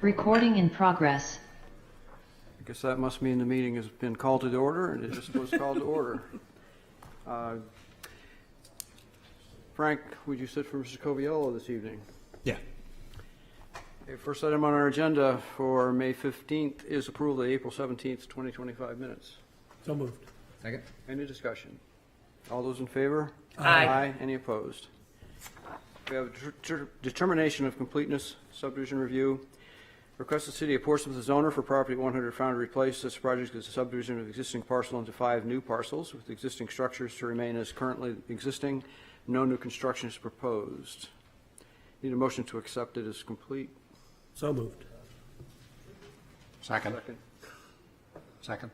Recording in progress. I guess that must mean the meeting has been called to the order, and it just was called to order. Frank, would you sit for Mr. Coviello this evening? Yeah. Okay, first item on our agenda for May 15th is approval of the April 17th, 2025 minutes. So moved. Second. Any discussion? All those in favor? Aye. Any opposed? We have determination of completeness subdivision review. Request the City of Portsmouth as owner for property 100 Foundry Place. This project is a subdivision of existing parcel into 5 new parcels with existing structures to remain as currently existing. No new construction is proposed. Need a motion to accept it as complete. So moved. Second. Second.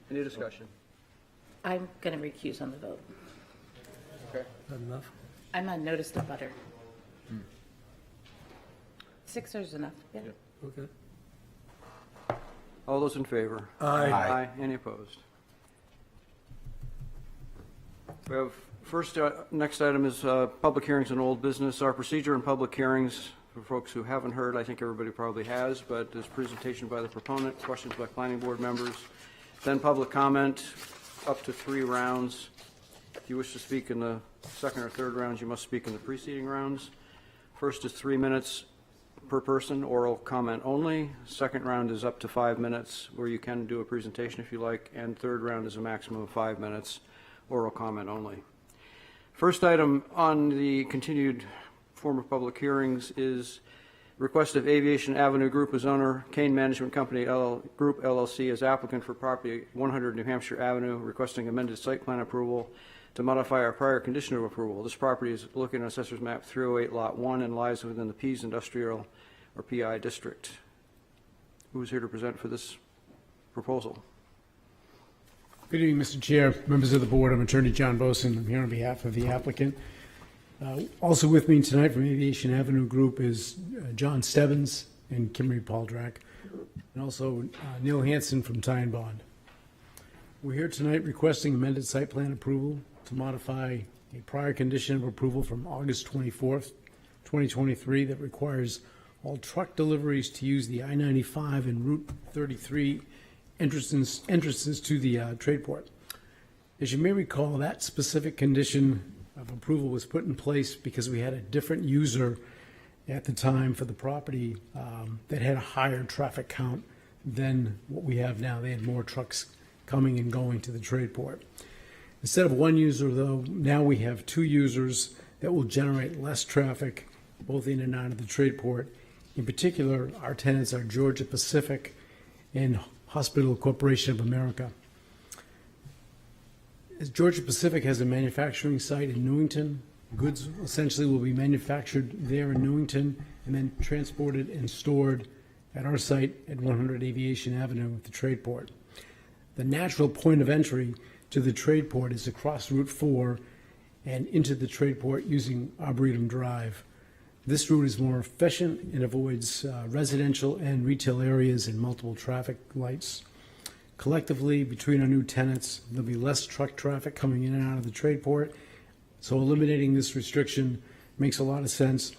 Any discussion? I'm going to recuse on the vote. Okay. Not enough? I'm on notice to butter. 6 is enough, yeah. Okay. All those in favor? Aye. Any opposed? We have first, next item is public hearings and old business. Our procedure in public hearings, for folks who haven't heard, I think everybody probably has, but there's presentation by the proponent, questions by planning board members, then public comment, up to 3 rounds. If you wish to speak in the second or third rounds, you must speak in the preceding rounds. First is 3 minutes per person, oral comment only. Second round is up to 5 minutes, where you can do a presentation if you like, and third round is a maximum of 5 minutes, oral comment only. First item on the continued form of public hearings is request of Aviation Avenue Group as owner, Kane Management Company Group LLC as applicant for property 100 New Hampshire Avenue, requesting amended site plan approval to modify our prior condition of approval. This property is located on Assessor's Map 308, Lot 1, and lies within the Pease Industrial or PI District. Who is here to present for this proposal? Good evening, Mr. Chair, members of the board. I'm Attorney John Boson. I'm here on behalf of the applicant. Also with me tonight from Aviation Avenue Group is John Stebbins and Kimberly Pauldrak, and also Neil Hansen from Ty and Bond. We're here tonight requesting amended site plan approval to modify a prior condition of approval from August 24th, 2023 that requires all truck deliveries to use the I-95 and Route 33 entrances to the trade port. As you may recall, that specific condition of approval was put in place because we had a different user at the time for the property that had a higher traffic count than what we have now. They had more trucks coming and going to the trade port. Instead of one user, though, now we have 2 users that will generate less traffic both in and out of the trade port. In particular, our tenants are Georgia Pacific and Hospital Corporation of America. As Georgia Pacific has a manufacturing site in Newington, goods essentially will be manufactured there in Newington and then transported and stored at our site at 100 Aviation Avenue at the trade port. The natural point of entry to the trade port is across Route 4 and into the trade port using Arboretum Drive. This route is more efficient and avoids residential and retail areas and multiple traffic lights. Collectively, between our new tenants, there'll be less truck traffic coming in and out of the trade port. So eliminating this restriction makes a lot of sense.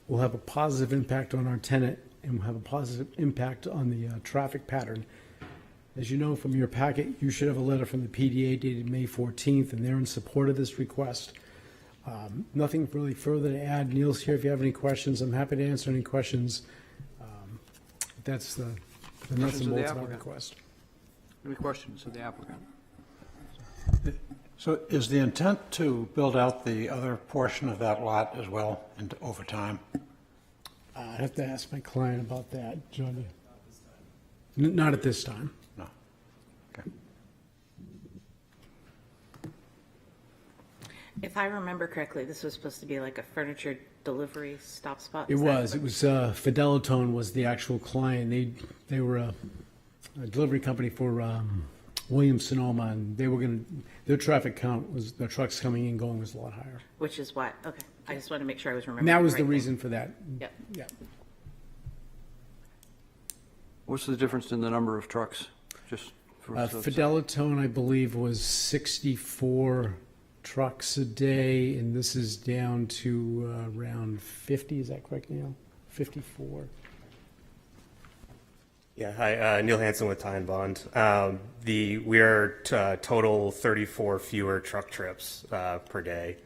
We'll have a positive impact on our tenant and we'll have a positive impact on the traffic pattern. As you know from your packet, you should have a letter from the PDA dated May 14th, and they're in support of this request. Nothing really further to add. Neil's here if you have any questions. I'm happy to answer any questions. That's the nuts and bolts of our request. Any questions of the applicant? So is the intent to build out the other portion of that lot as well and over time? I'd have to ask my client about that, John. Not at this time. No. Okay. If I remember correctly, this was supposed to be like a furniture delivery stop spot. It Is that was. what- It was Fidelitone was the actual client. They were a delivery company for Williams Sonoma, and they were going to. Their traffic count was their trucks coming and going was a lot higher. Which is what, okay. I just wanted to make sure I was remembering. And that was the the right reason for that. Yep. Yeah. What's the difference in the number of trucks? Just for Fidelitone, I believe, was 64 trucks a day, and this is down to around 50. Is that correct, Neil? 54. Yeah, hi, Neil Hansen with Ty and Bond. We are total 34 fewer truck trips per day,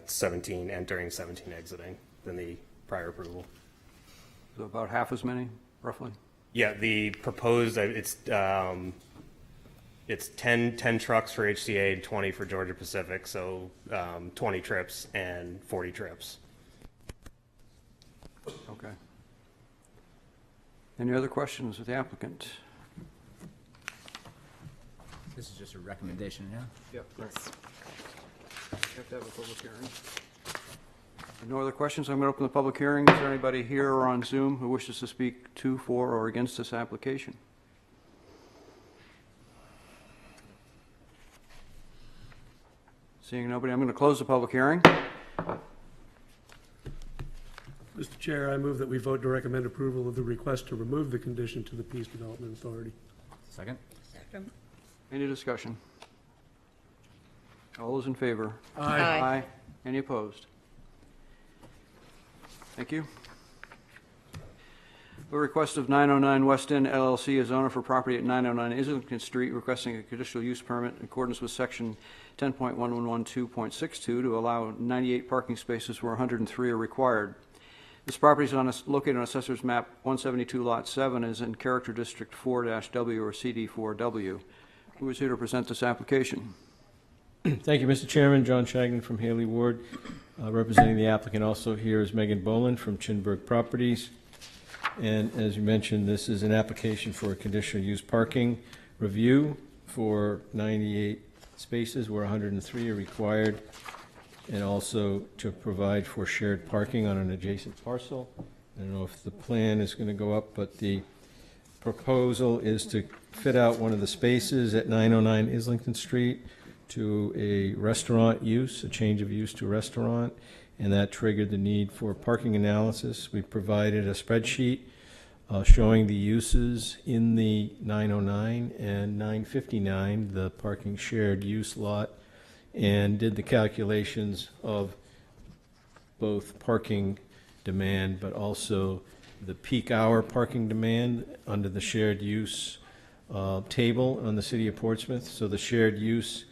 17 entering, 17 exiting than the prior approval. So about half as many, roughly? Yeah, the proposed, it's 10 trucks for HCA and 20 for Georgia Pacific, so 20 trips and 40 trips. Okay. Any other questions with the applicant? This is just a recommendation, yeah? Yep. Yes. Have to have a public hearing. No other questions? I'm going to open the public hearing. Is there anybody here or on Zoom who wishes to speak to, for, or against this application? Seeing nobody, I'm going to close the public hearing. Mr. Chair, I move that we vote to recommend approval of the request to remove the condition to the Peace Development Authority. Second? Any discussion? All those in favor? Aye. Any opposed? Thank you. A request of 909 West End LLC, as owner for property at 909 Islington Street, requesting a conditional use permit in accordance with section 10.1112.62 to allow 98 parking spaces where 103 are required. This property is located on Assessor's Map 172, Lot 7, is in Character District 4-W or CD4W. Who is here to present this application? Thank you, Mr. Chairman. John Shagnon from Haley Ward. Representing the applicant also here is Megan Boland from Chinburg Properties. And as you mentioned, this is an application for a conditional use parking review for 98 spaces where 103 are required, and also to provide for shared parking on an adjacent parcel. I don't know if the plan is going to go up, but the proposal is to fit out one of the spaces at 909 Islington Street to a restaurant use, a change of use to restaurant, and that triggered the need for parking analysis. We provided a spreadsheet showing the uses in the 909 and 959, the parking shared use lot, and did the calculations of both parking demand but also the peak hour parking demand under the shared use table on the City of Portsmouth. So the shared use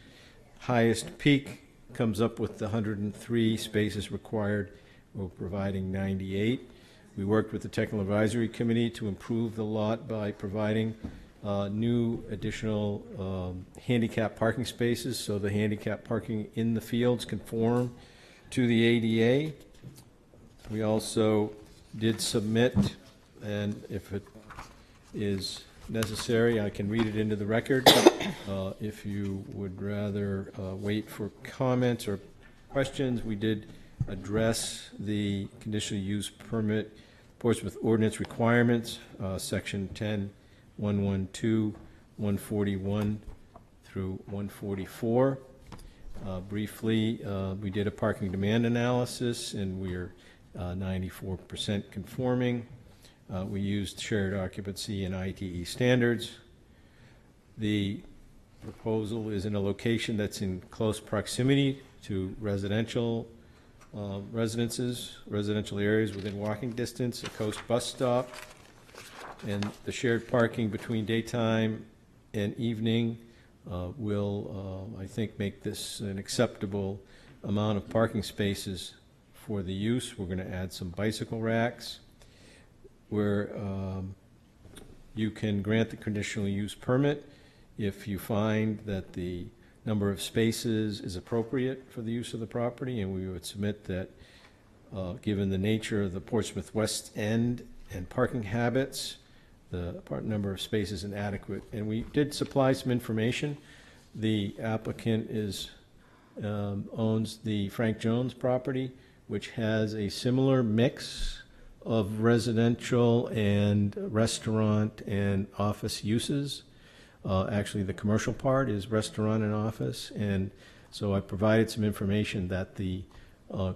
highest peak comes up with the 103 spaces required. We're providing 98. We worked with the Technical Advisory Committee to improve the lot by providing new additional handicap parking spaces, so the handicap parking in the fields conform to the ADA. We also did submit, and if it is necessary, I can read it into the record. If you would rather wait for comments or questions, we did address the conditional use permit Portsmouth ordinance requirements, section 10.112, 141 through 144. Briefly, we did a parking demand analysis, and we're 94% conforming. We used shared occupancy and ITE standards. The proposal is in a location that's in close proximity to residential residential areas within walking distance, a coast bus stop, and the shared parking between daytime and evening will, I think, make this an acceptable amount of parking spaces for the use. We're going to add some bicycle racks where you can grant the conditional use permit if you find that the number of spaces is appropriate for the use of the property, and we would submit that given the nature of the Portsmouth West End and parking habits, the number of spaces is inadequate. And we did supply some information. The applicant owns the Frank Jones property, which has a similar mix of residential and restaurant and office uses. Actually, the commercial part is restaurant and office, and so I provided some information that the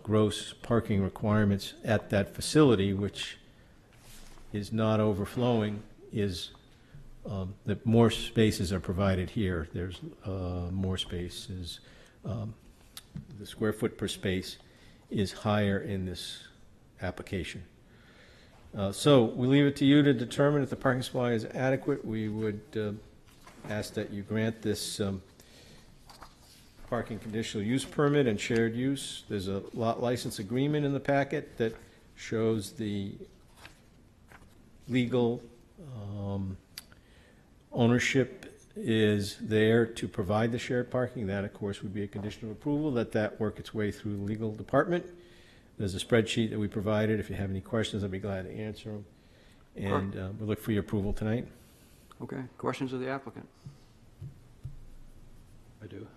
gross parking requirements at that facility, which is not overflowing, is that more spaces are provided here. There's more spaces. The square foot per space is higher in this application. So we leave it to you to determine if the parking supply is adequate. We would ask that you grant this parking conditional use permit and shared use. There's a lot license agreement in the packet that shows the legal ownership is there to provide the shared parking. That, of course, would be a condition of approval, that work its way through the legal department. There's a spreadsheet that we provided. If you have any questions, I'd be glad to answer them. And we look for your approval tonight. Okay, questions of the applicant? I do.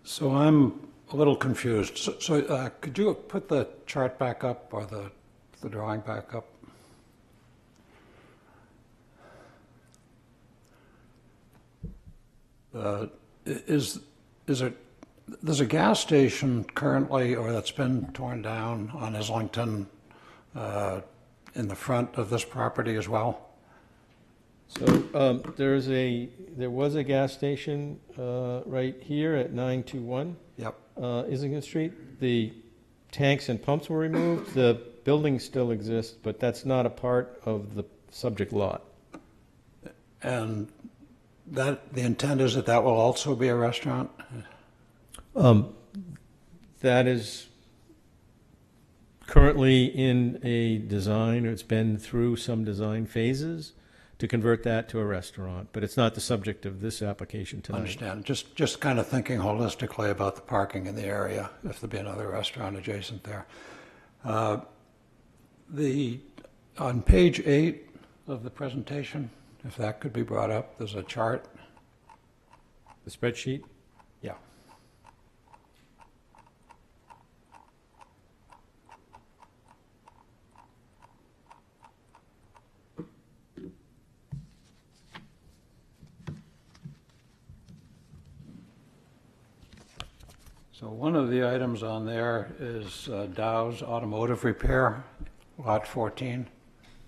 So I'm a little confused. So could you put the chart back up or the drawing back up? There's a gas station currently, or that's been torn down on Islington in the front of this property as well? So there was a gas station right here at 921 Yep. Islington Street. The tanks and pumps were removed. The building still exists, but that's not a part of the subject lot. And the intent is that that will also be a restaurant? That is currently in a design, or it's been through some design phases to convert that to a restaurant, but it's not the subject of this application tonight. Understand. Just kind of thinking holistically about the parking in the area, if there'd be another restaurant adjacent there. On page 8 of the presentation, if that could be brought up, there's a chart. The spreadsheet? Yeah. So one of the items on there is Dow's Automotive Repair, Lot 14,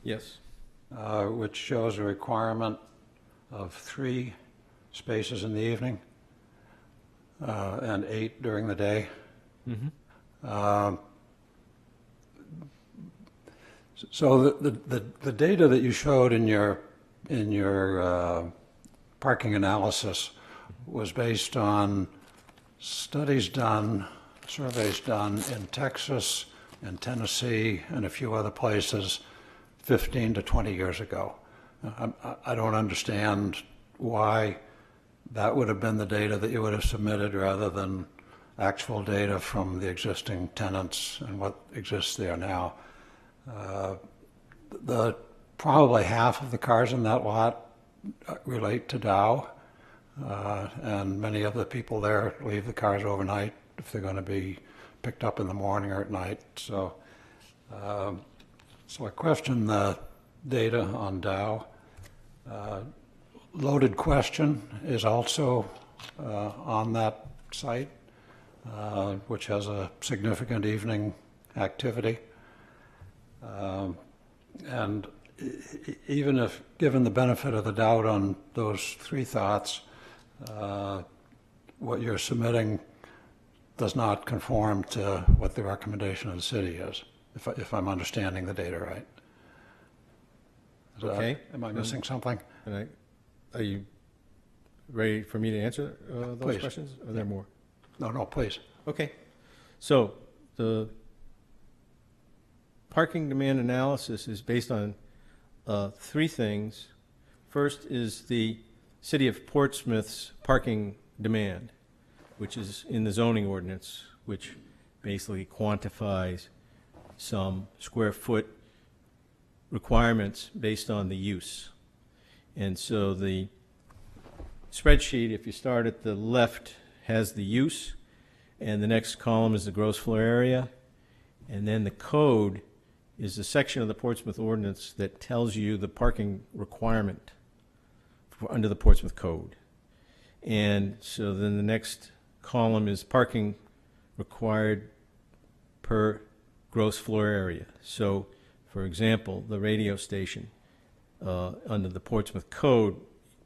Yes. which shows a requirement of 3 spaces in the evening and 8 during the day. So the data that you showed in your parking analysis was based on studies done, surveys done in Texas and Tennessee and a few other places 15 to 20 years ago. I don't understand why that would have been the data that you would have submitted rather than actual data from the existing tenants and what exists there now. Probably half of the cars in that lot relate to Dow. And many of the people there leave the cars overnight if they're going to be picked up in the morning or at night. So I question the data on Dow. Loaded Question is also on that site, which has a significant evening activity. And even if, given the benefit of the doubt on those 3 thoughts, what you're submitting does not conform to what the recommendation of the city is, if I'm understanding the data right. Okay. Am I missing something? And are you ready for me to answer those Please. questions? Are there more? No, please. Okay. So the parking demand analysis is based on 3 things. First is the City of Portsmouth's parking demand, which is in the zoning ordinance, which basically quantifies some square foot requirements based on the use. And so the spreadsheet, if you start at the left, has the use, and the next column is the gross floor area, and then the code is the section of the Portsmouth ordinance that tells you the parking requirement under the Portsmouth Code. And so then the next column is parking required per gross floor area. So, for example, the radio station, under the Portsmouth Code,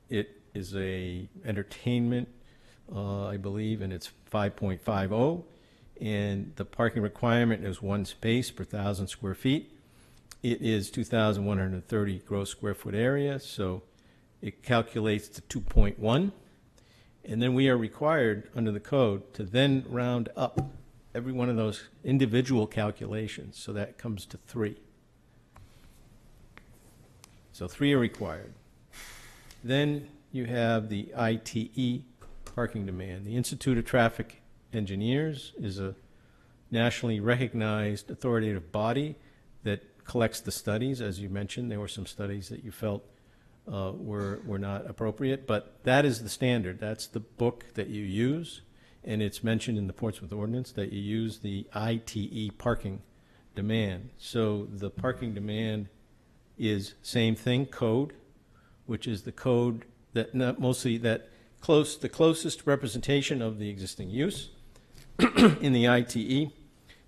it is a entertainment, I believe, and it's 5.50, and the parking requirement is 1 space per 1,000 square feet. It is 2,130 gross square foot area, so it calculates to 2.1. And then we are required, under the code, to then round up every one of those individual calculations, so that comes to 3. So 3 are required. Then you have the ITE parking demand. The Institute of Traffic Engineers is a nationally recognized authoritative body that collects the studies. As you mentioned, there were some studies that you felt were not appropriate, but that is the standard. That's the book that you use, and it's mentioned in the Portsmouth ordinance that you use the ITE parking demand. So the parking demand is same thing, code, which is the code that the closest representation of the existing use in the ITE.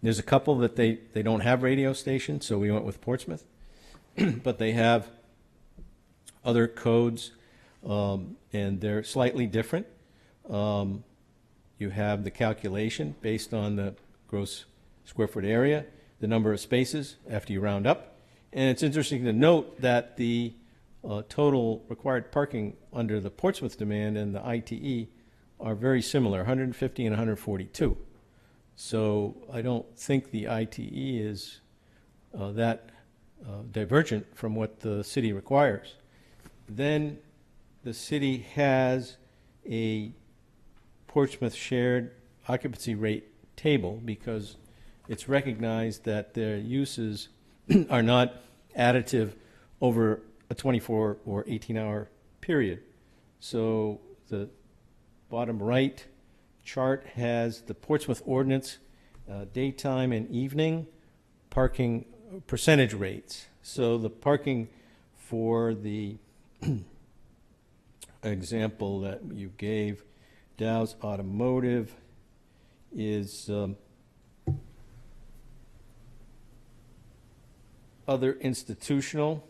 There's a couple that they don't have radio stations, so we went with Portsmouth, but they have other codes, and they're slightly different. You have the calculation based on the gross square foot area, the number of spaces after you round up. And it's interesting to note that the total required parking under the Portsmouth demand and the ITE are very similar, 150 and 142. So I don't think the ITE is that divergent from what the city requires. Then the city has a Portsmouth shared occupancy rate table because it's recognized that their uses are not additive over a 24 or 18-hour period. So the bottom right chart has the Portsmouth ordinance daytime and evening parking percentage rates. So the parking for the example that you gave, Dow's Automotive, is other institutional.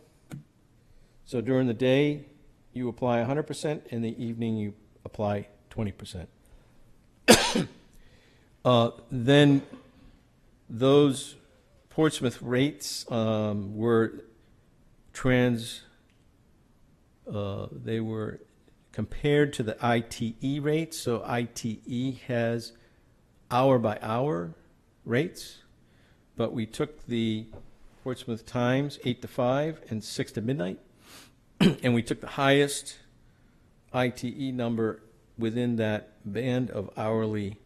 So during the day, you apply 100%, in the evening, you apply 20%. Then those Portsmouth rates were they were compared to the ITE rates. So ITE has hour-by-hour rates, but we took the Portsmouth Times 8 to 5 and 6 to midnight, and we took the highest ITE number within that band of hourly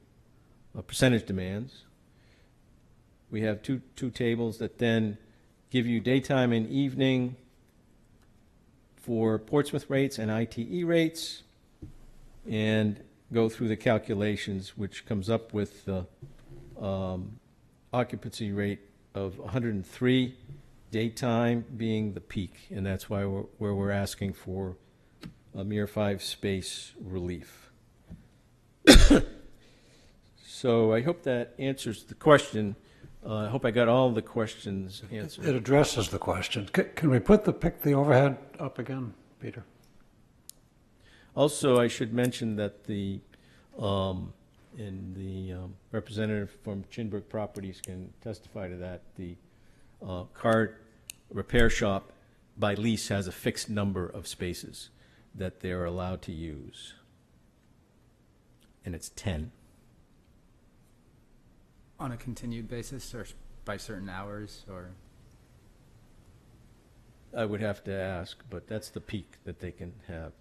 percentage demands. We have two tables that then give you daytime and evening for Portsmouth rates and ITE rates, and go through the calculations, which comes up with the occupancy rate of 103, daytime being the peak, and that's why we're asking for a mere 5-space relief. So I hope that answers the question. I hope I got all the questions answered. It addresses the question. Can we pick the overhead up again, Peter? Also, I should mention that the representative from Chinburg Properties can testify to that. The car repair shop by lease has a fixed number of spaces that they're allowed to use, and it's 10. On a continued basis or by certain hours or? I would have to ask, but that's the peak that they can have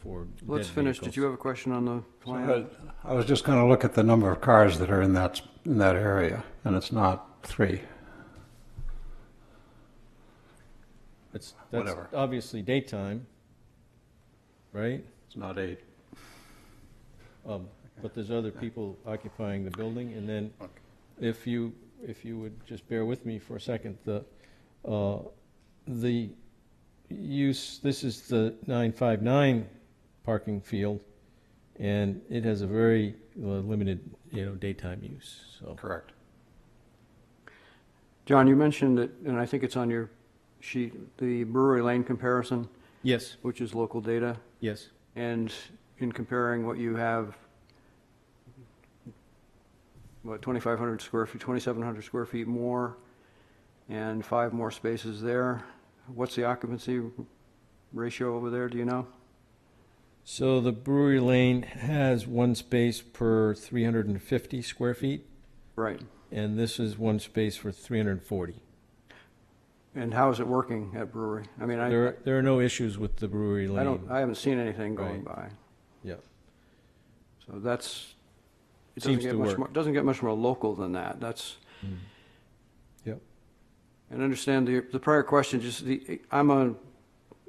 for Let's dead finish. vehicles. Did you have a question on the plan? I was just going to look at the number of cars that are in that area, and it's not 3. That's Whatever. obviously daytime, right? It's not 8. But there's other people occupying the building, and then if you would just bear with me for a second, the use, this is the 959 parking field, and it has a very limited, daytime use, so. Correct. John, you mentioned that, and I think it's on your sheet, the Brewery Lane comparison, Yes, which is local data, yes. and in comparing what you have what, 2,500 square feet, 2,700 square feet more, and 5 more spaces there. What's the occupancy ratio over there, do you know? So the Brewery Lane has one space per 350 square feet, Right. and this is one space for 340. And how is it working at Brewery? I mean, There are no issues with the Brewery Lane. I haven't seen anything going Right. by. Yeah. So that's, it Seems to work. doesn't get much more local than that. That's, Yep. and understand the prior question, I'm a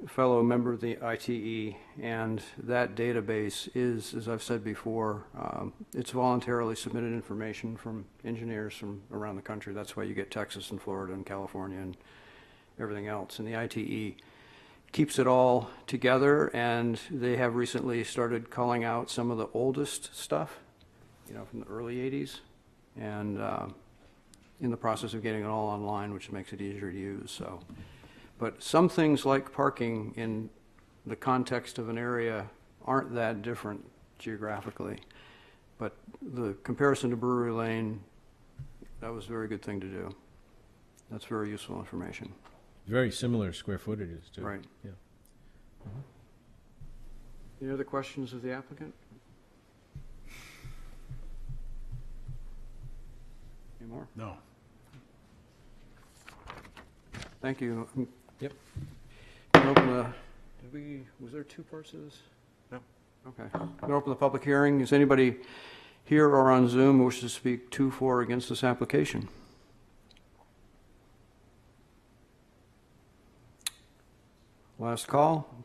fellow member of the ITE, and that database is, as I've said before, it's voluntarily submitted information from engineers from around the country. That's why you get Texas and Florida and California and everything else. And the ITE keeps it all together, and they have recently started calling out some of the oldest stuff, from the early 80s, and in the process of getting it all online, which makes it easier to use, so. But some things like parking in the context of an area aren't that different geographically. But the comparison to Brewery Lane, that was a very good thing to do. That's very useful information. Very similar square footages, too. Right. Yeah. Any other questions of the applicant? Any more? No. Thank you. Yep. Was there 2 parts to this? No. Okay. I'm going to open the public hearing. Is anybody here or on Zoom who wishes to speak to, for, or against this application? Last call. I'm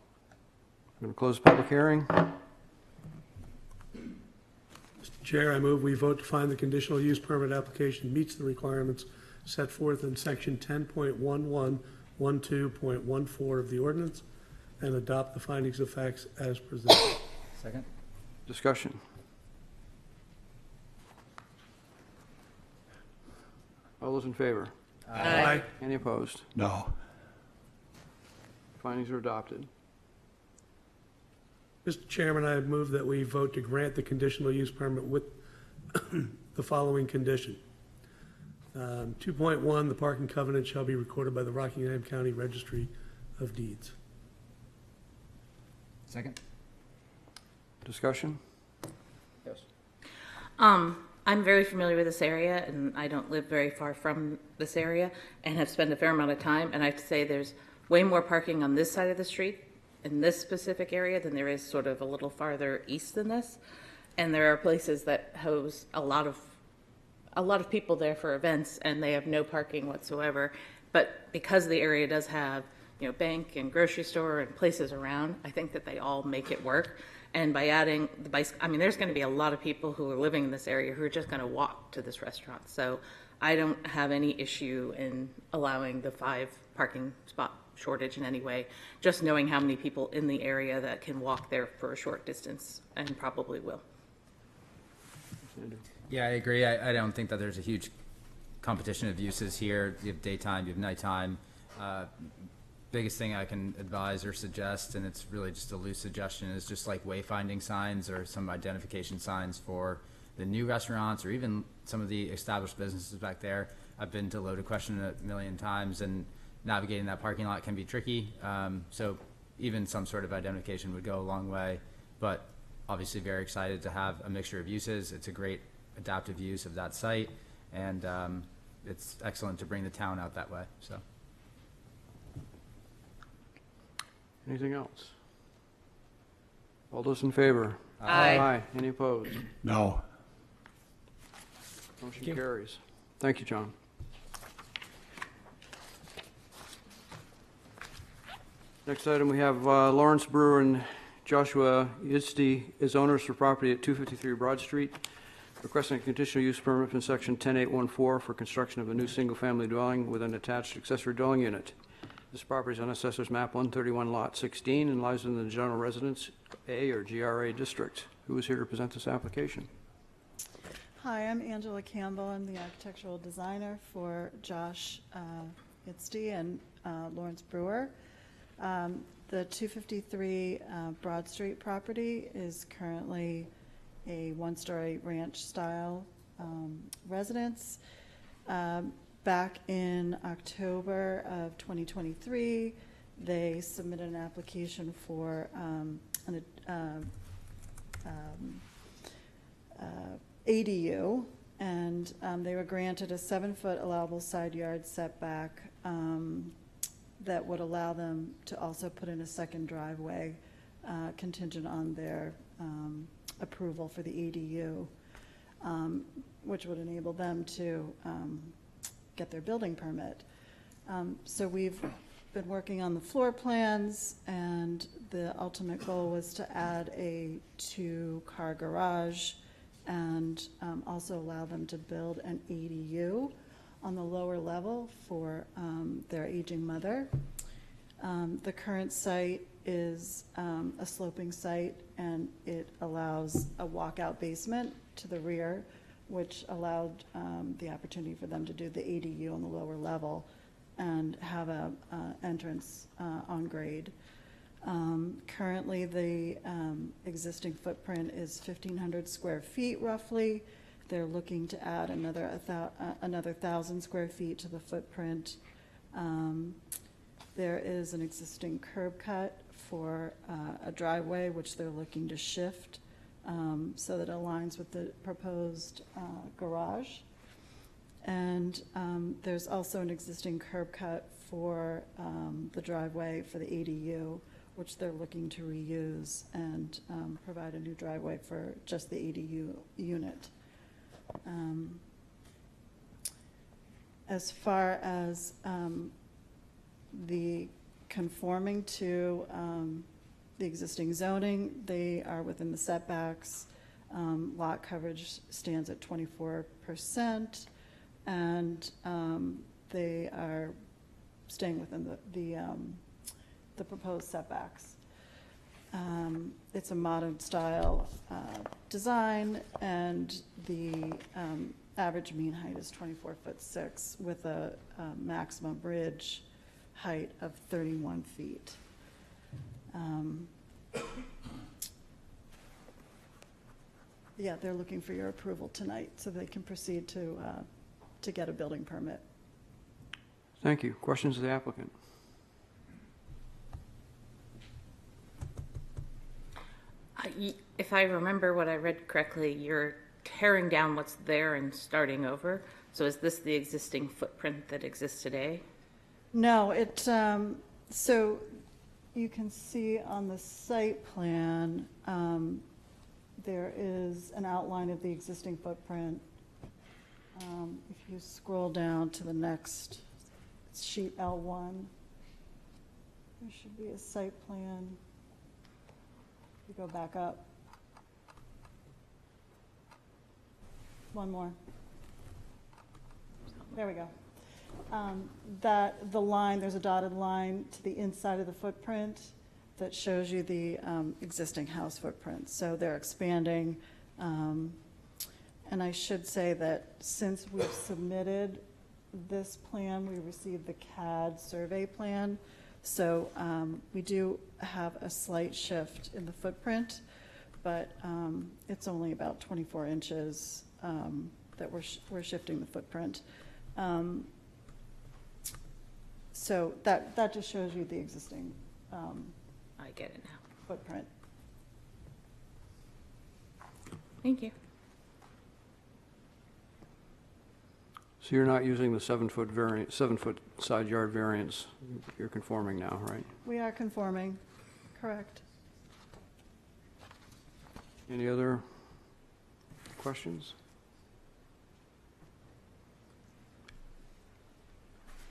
going to close the public hearing. Mr. Chair, I move we vote to find the conditional use permit application meets the requirements set forth in section 10.1112.14 of the ordinance and adopt the findings of facts as presented. Second? Discussion. All those in favor? Aye. Any opposed? No. Findings are adopted. Mr. Chairman, I move that we vote to grant the conditional use permit with the following condition. 2.1, the parking covenant shall be recorded by the Rockingham County Registry of Deeds. Second? Discussion? Yes. I'm very familiar with this area, and I don't live very far from this area, and have spent a fair amount of time, and I have to say there's way more parking on this side of the street in this specific area than there is sort of a little farther east than this. And there are places that house a lot of people there for events, and they have no parking whatsoever. But because the area does have, bank and grocery store and places around, I think that they all make it work. And by adding the bicycle, there's going to be a lot of people who are living in this area who are just going to walk to this restaurant. So I don't have any issue in allowing the 5 parking spot shortage in any way, just knowing how many people in the area that can walk there for a short distance and probably will. Yeah, I agree. I don't think that there's a huge competition of uses here. You have daytime, you have nighttime. Biggest thing I can advise or suggest, and it's really just a loose suggestion, is just like wayfinding signs or some identification signs for the new restaurants or even some of the established businesses back there. I've been to Loaded Question a million times, and navigating that parking lot can be tricky. So even some sort of identification would go a long way, but obviously very excited to have a mixture of uses. It's a great adaptive use of that site, and it's excellent to bring the town out that way. So. Anything else? All those in favor? Aye. Any opposed? No. Motion carries. Thank you, John. Next item, we have Lawrence Brewer and Joshua Yitzdi as owners for property at 253 Broad Street, requesting a conditional use permit from section 10814 for construction of a new single-family dwelling with an attached accessory dwelling unit. This property is on Assessor's Map 131, Lot 16, and lies in the General Residence A or GRA district. Who is here to present this application? Hi, I'm Angela Campbell. I'm the architectural designer for Josh Yitzdi and Lawrence Brewer. The 253 Broad Street property is currently a one-story ranch-style residents. Back in October of 2023, they submitted an application for an ADU, and they were granted a 7-foot allowable side yard setback that would allow them to also put in a second driveway contingent on their approval for the ADU, which would enable them to get their building permit. So we've been working on the floor plans, and the ultimate goal was to add a 2-car garage and also allow them to build an ADU on the lower level for their aging mother. The current site is a sloping site, and it allows a walkout basement to the rear, which allowed the opportunity for them to do the ADU on the lower level and have a entrance on grade. Currently, the existing footprint is 1,500 square feet roughly. They're looking to add another 1,000 square feet to the footprint. There is an existing curb cut for a driveway, which they're looking to shift so that it aligns with the proposed garage. And there's also an existing curb cut for the driveway for the ADU, which they're looking to reuse and provide a new driveway for just the ADU unit. As far as the conforming to the existing zoning, they are within the setbacks. Lot coverage stands at 24%, and they are staying within the proposed setbacks. It's a modern style design, and the average mean height is 24'6" with a maximum ridge height of 31 feet. Yeah, they're looking for your approval tonight so they can proceed to get a building permit. Thank you. Questions of the applicant? If I remember what I read correctly, you're tearing down what's there and starting over. So is this the existing footprint that exists today? No, so you can see on the site plan, there is an outline of the existing footprint. If you scroll down to the next sheet L1, there should be a site plan. You go back up. One more. There we go. The line, there's a dotted line to the inside of the footprint that shows you the existing house footprint. So they're expanding. And I should say that since we've submitted this plan, we received the CAD survey plan. So we do have a slight shift in the footprint, but it's only about 24 inches that we're shifting the footprint. So that just shows you the existing I get it now. footprint. Thank you. So you're not using the 7-foot side yard variance. You're conforming now, right? We are conforming, correct. Any other questions?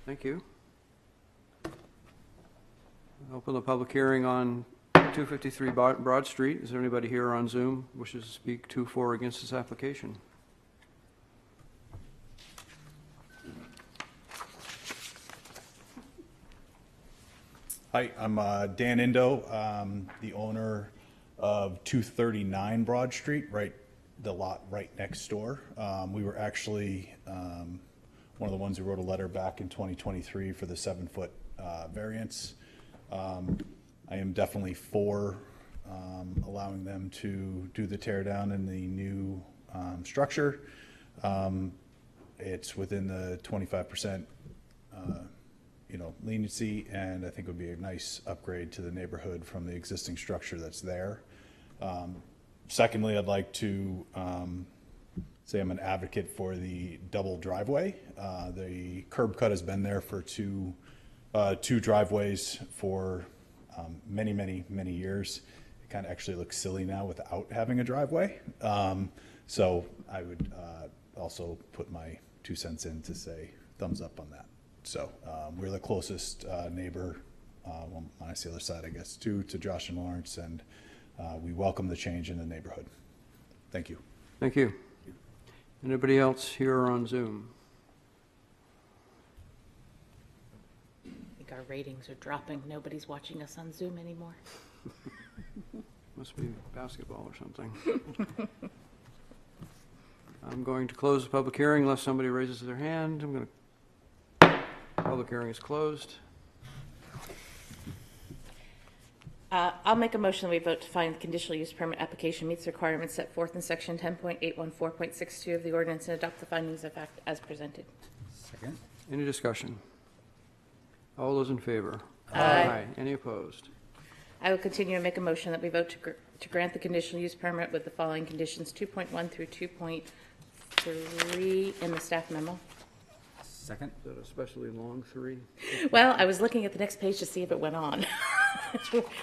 Thank you. Open the public hearing on 253 Broad Street. Is there anybody here on Zoom who wishes to speak to or for or against this application? Hi, I'm Dan Indo, the owner of 239 Broad Street, the lot right next door. We were actually one of the ones who wrote a letter back in 2023 for the 7-foot variance. I am definitely for allowing them to do the tear down in the new structure. It's within the 25%, leniency, and I think it would be a nice upgrade to the neighborhood from the existing structure that's there. Secondly, I'd like to say I'm an advocate for the double driveway. The curb cut has been there for two driveways for many, many, many years. It kind of actually looks silly now without having a driveway. So I would also put my 2 cents in to say thumbs up on that. So we're the closest neighbor, on the other side, I guess, to Josh and Lawrence, and we welcome the change in the neighborhood. Thank you. Thank you. Anybody else here or on Zoom? I think our ratings are dropping. Nobody's watching us on Zoom anymore. Must be basketball or something. I'm going to close the public hearing unless somebody raises their hand. Public hearing is closed. I'll make a motion that we vote to find the conditional use permit application meets the requirements set forth in section 10.814.62 of the ordinance and adopt the findings of fact as presented. Second? Any discussion? All those in favor? Aye. Any opposed? I will continue to make a motion that we vote to grant the conditional use permit with the following conditions, 2.1 through 2.3 in the staff memo. Second? Is that especially long 3? Well, I was looking at the next page to see if it went on.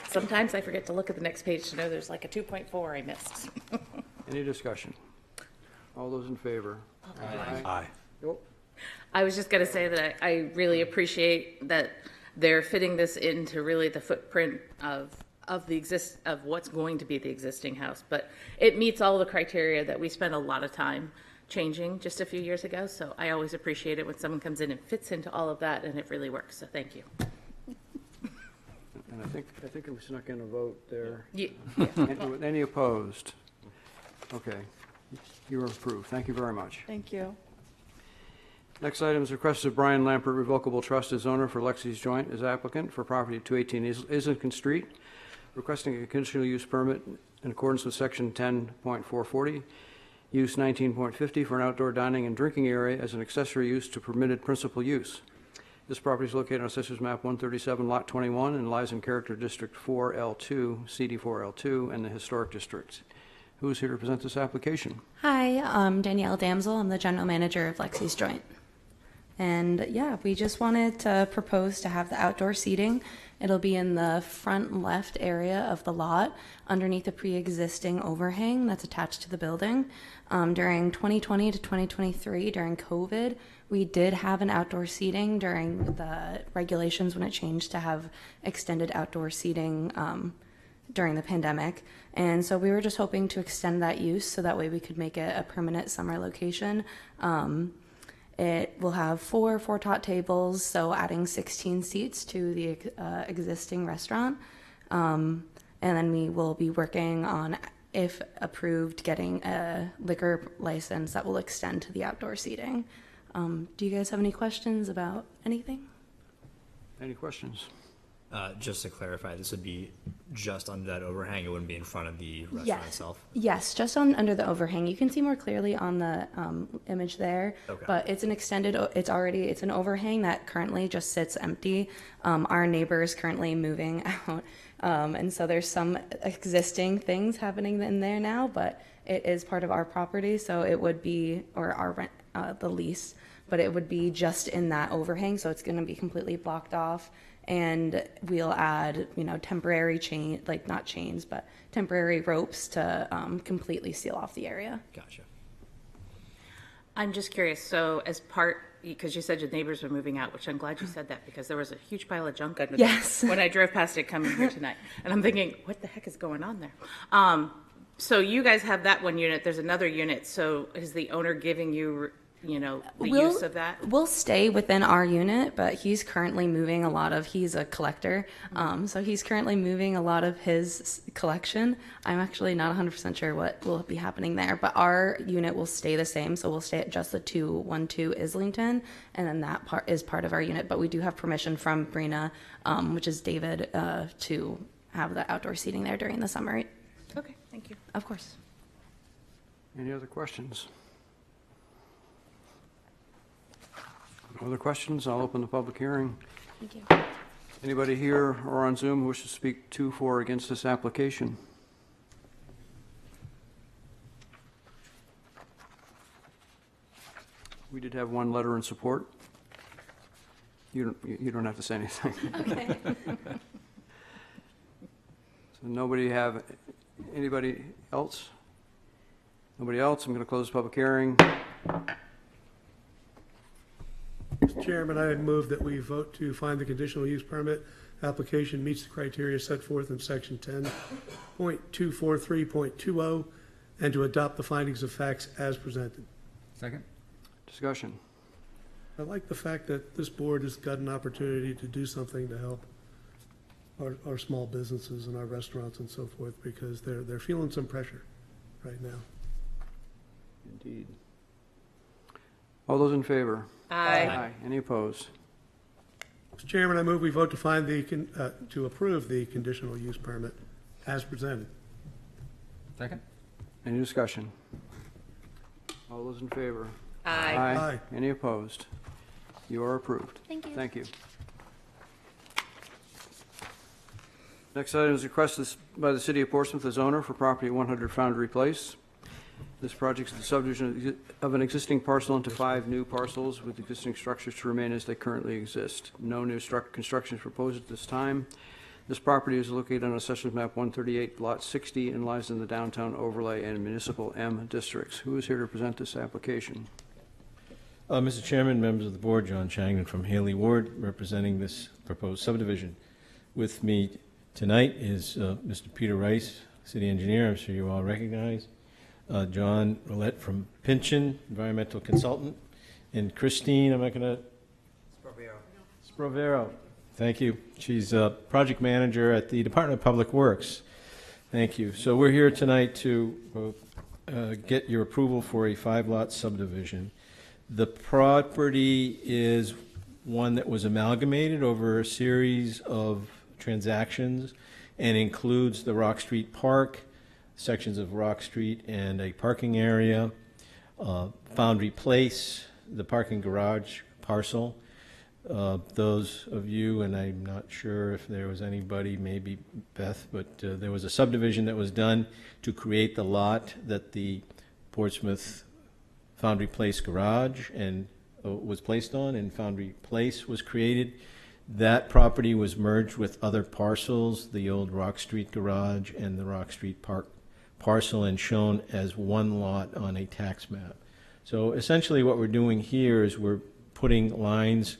Sometimes I forget to look at the next page to know there's like a 2.4 I missed. Any discussion? All those in favor? Aye. Yep. I was just going to say that I really appreciate that they're fitting this into really the footprint of what's going to be the existing house. But it meets all the criteria that we spent a lot of time changing just a few years ago. So I always appreciate it when someone comes in and fits into all of that, and it really works. So thank you. And I think we snuck in a vote there. Yeah. Any opposed? Okay. You are approved. Thank you very much. Thank you. Next item is request of Brian Lampert Revocable Trust as owner for Lexi's Joint as applicant for property at 218 Islington Street, requesting a conditional use permit in accordance with section 10.440, use 19.50 for an outdoor dining and drinking area as an accessory use to permitted principal use. This property is located on Assessor's Map 137, Lot 21, and lies in Character District 4L2, CD4L2, and the Historic District. Who is here to present this application? Hi, I'm Danielle Damsel. I'm the general manager of Lexi's Joint. And yeah, we just wanted to propose to have the outdoor seating. It'll be in the front left area of the lot underneath a pre-existing overhang that's attached to the building. During 2020 to 2023, during COVID, we did have an outdoor seating during the regulations when it changed to have extended outdoor seating during the pandemic. And so we were just hoping to extend that use so that way we could make it a permanent summer location. It will have four tot tables, so adding 16 seats to the existing restaurant. And then we will be working on, if approved, getting a liquor license that will extend to the outdoor seating. Do you guys have any questions about anything? Any questions? Just to clarify, this would be just under that overhang. It wouldn't be in front of the restaurant itself. Yes, just under the overhang. You can see more clearly on the image there. Okay. But it's an extended. It's an overhang that currently just sits empty. Our neighbor is currently moving out, and so there's some existing things happening in there now. But it is part of our property, so it would be, or our rent, the lease. But it would be just in that overhang, so it's going to be completely blocked off. And we'll add, temporary not chains, but temporary ropes to completely seal off the area. Gotcha. I'm just curious, so as part, because you said your neighbors were moving out, which I'm glad you said that, because there was a huge pile of junk under Yes. there when I drove past it coming here tonight. And I'm thinking, what the heck is going on there? So you guys have that one unit, there's another unit, so is the owner giving you, the use of that? We'll stay within our unit, but he's currently moving he's a collector, so he's currently moving a lot of his collection. I'm actually not 100% sure what will be happening there, but our unit will stay the same, so we'll stay at just the 212 Islington, and then that part is part of our unit, but we do have permission from Brina, which is David, to have the outdoor seating there during the summer. Okay, thank you. Of course. Any other questions? No other questions? I'll open the public hearing. Thank you. Anybody here or on Zoom who wishes to speak to, for, or against this application? We did have one letter in support. You don't have to say anything. Okay. So nobody have, anybody else? Nobody else? I'm going to close the public hearing. Mr. Chairman, I move that we vote to find the conditional use permit application meets the criteria set forth in section 10.243.20 and to adopt the findings of facts as presented. Second? Discussion. I like the fact that this board has got an opportunity to do something to help our small businesses and our restaurants and so forth, because they're feeling some pressure right now. Indeed. All those in favor? Aye. Any opposed? Mr. Chairman, I move we vote to find to approve the conditional use permit as presented. Second? Any discussion? All those in favor? Aye. Aye. Any opposed? You are approved. Thank you. Thank you. Next item is requested by the City of Portsmouth as owner for property at 100 Foundry Place. This project is the subdivision of an existing parcel into 5 new parcels with existing structures to remain as they currently exist. No new construction is proposed at this time. This property is located on Assessor's Map 138, Lot 60, and lies in the Downtown Overlay and Municipal M districts. Who is here to present this application? Mr. Chairman, members of the board, John Shagnon from Haley Ward, representing this proposed subdivision. With me tonight is Mr. Peter Rice, city engineer, I'm sure you all recognize. John Roulette from Pinchin, environmental consultant, and Christine, am I going to? Sprovero. Thank you. She's a project manager at the Department of Public Works. Thank you. So we're here tonight to get your approval for a 5-lot subdivision. The property is one that was amalgamated over a series of transactions and includes the Rock Street Park, sections of Rock Street and a parking area, Foundry Place, the parking garage parcel. Those of you, and I'm not sure if there was anybody, maybe Beth, but there was a subdivision that was done to create the lot that the Portsmouth Foundry Place garage and was placed on, and Foundry Place was created. That property was merged with other parcels, the old Rock Street garage and the Rock Street Park parcel, and shown as one lot on a tax map. So essentially what we're doing here is we're putting lines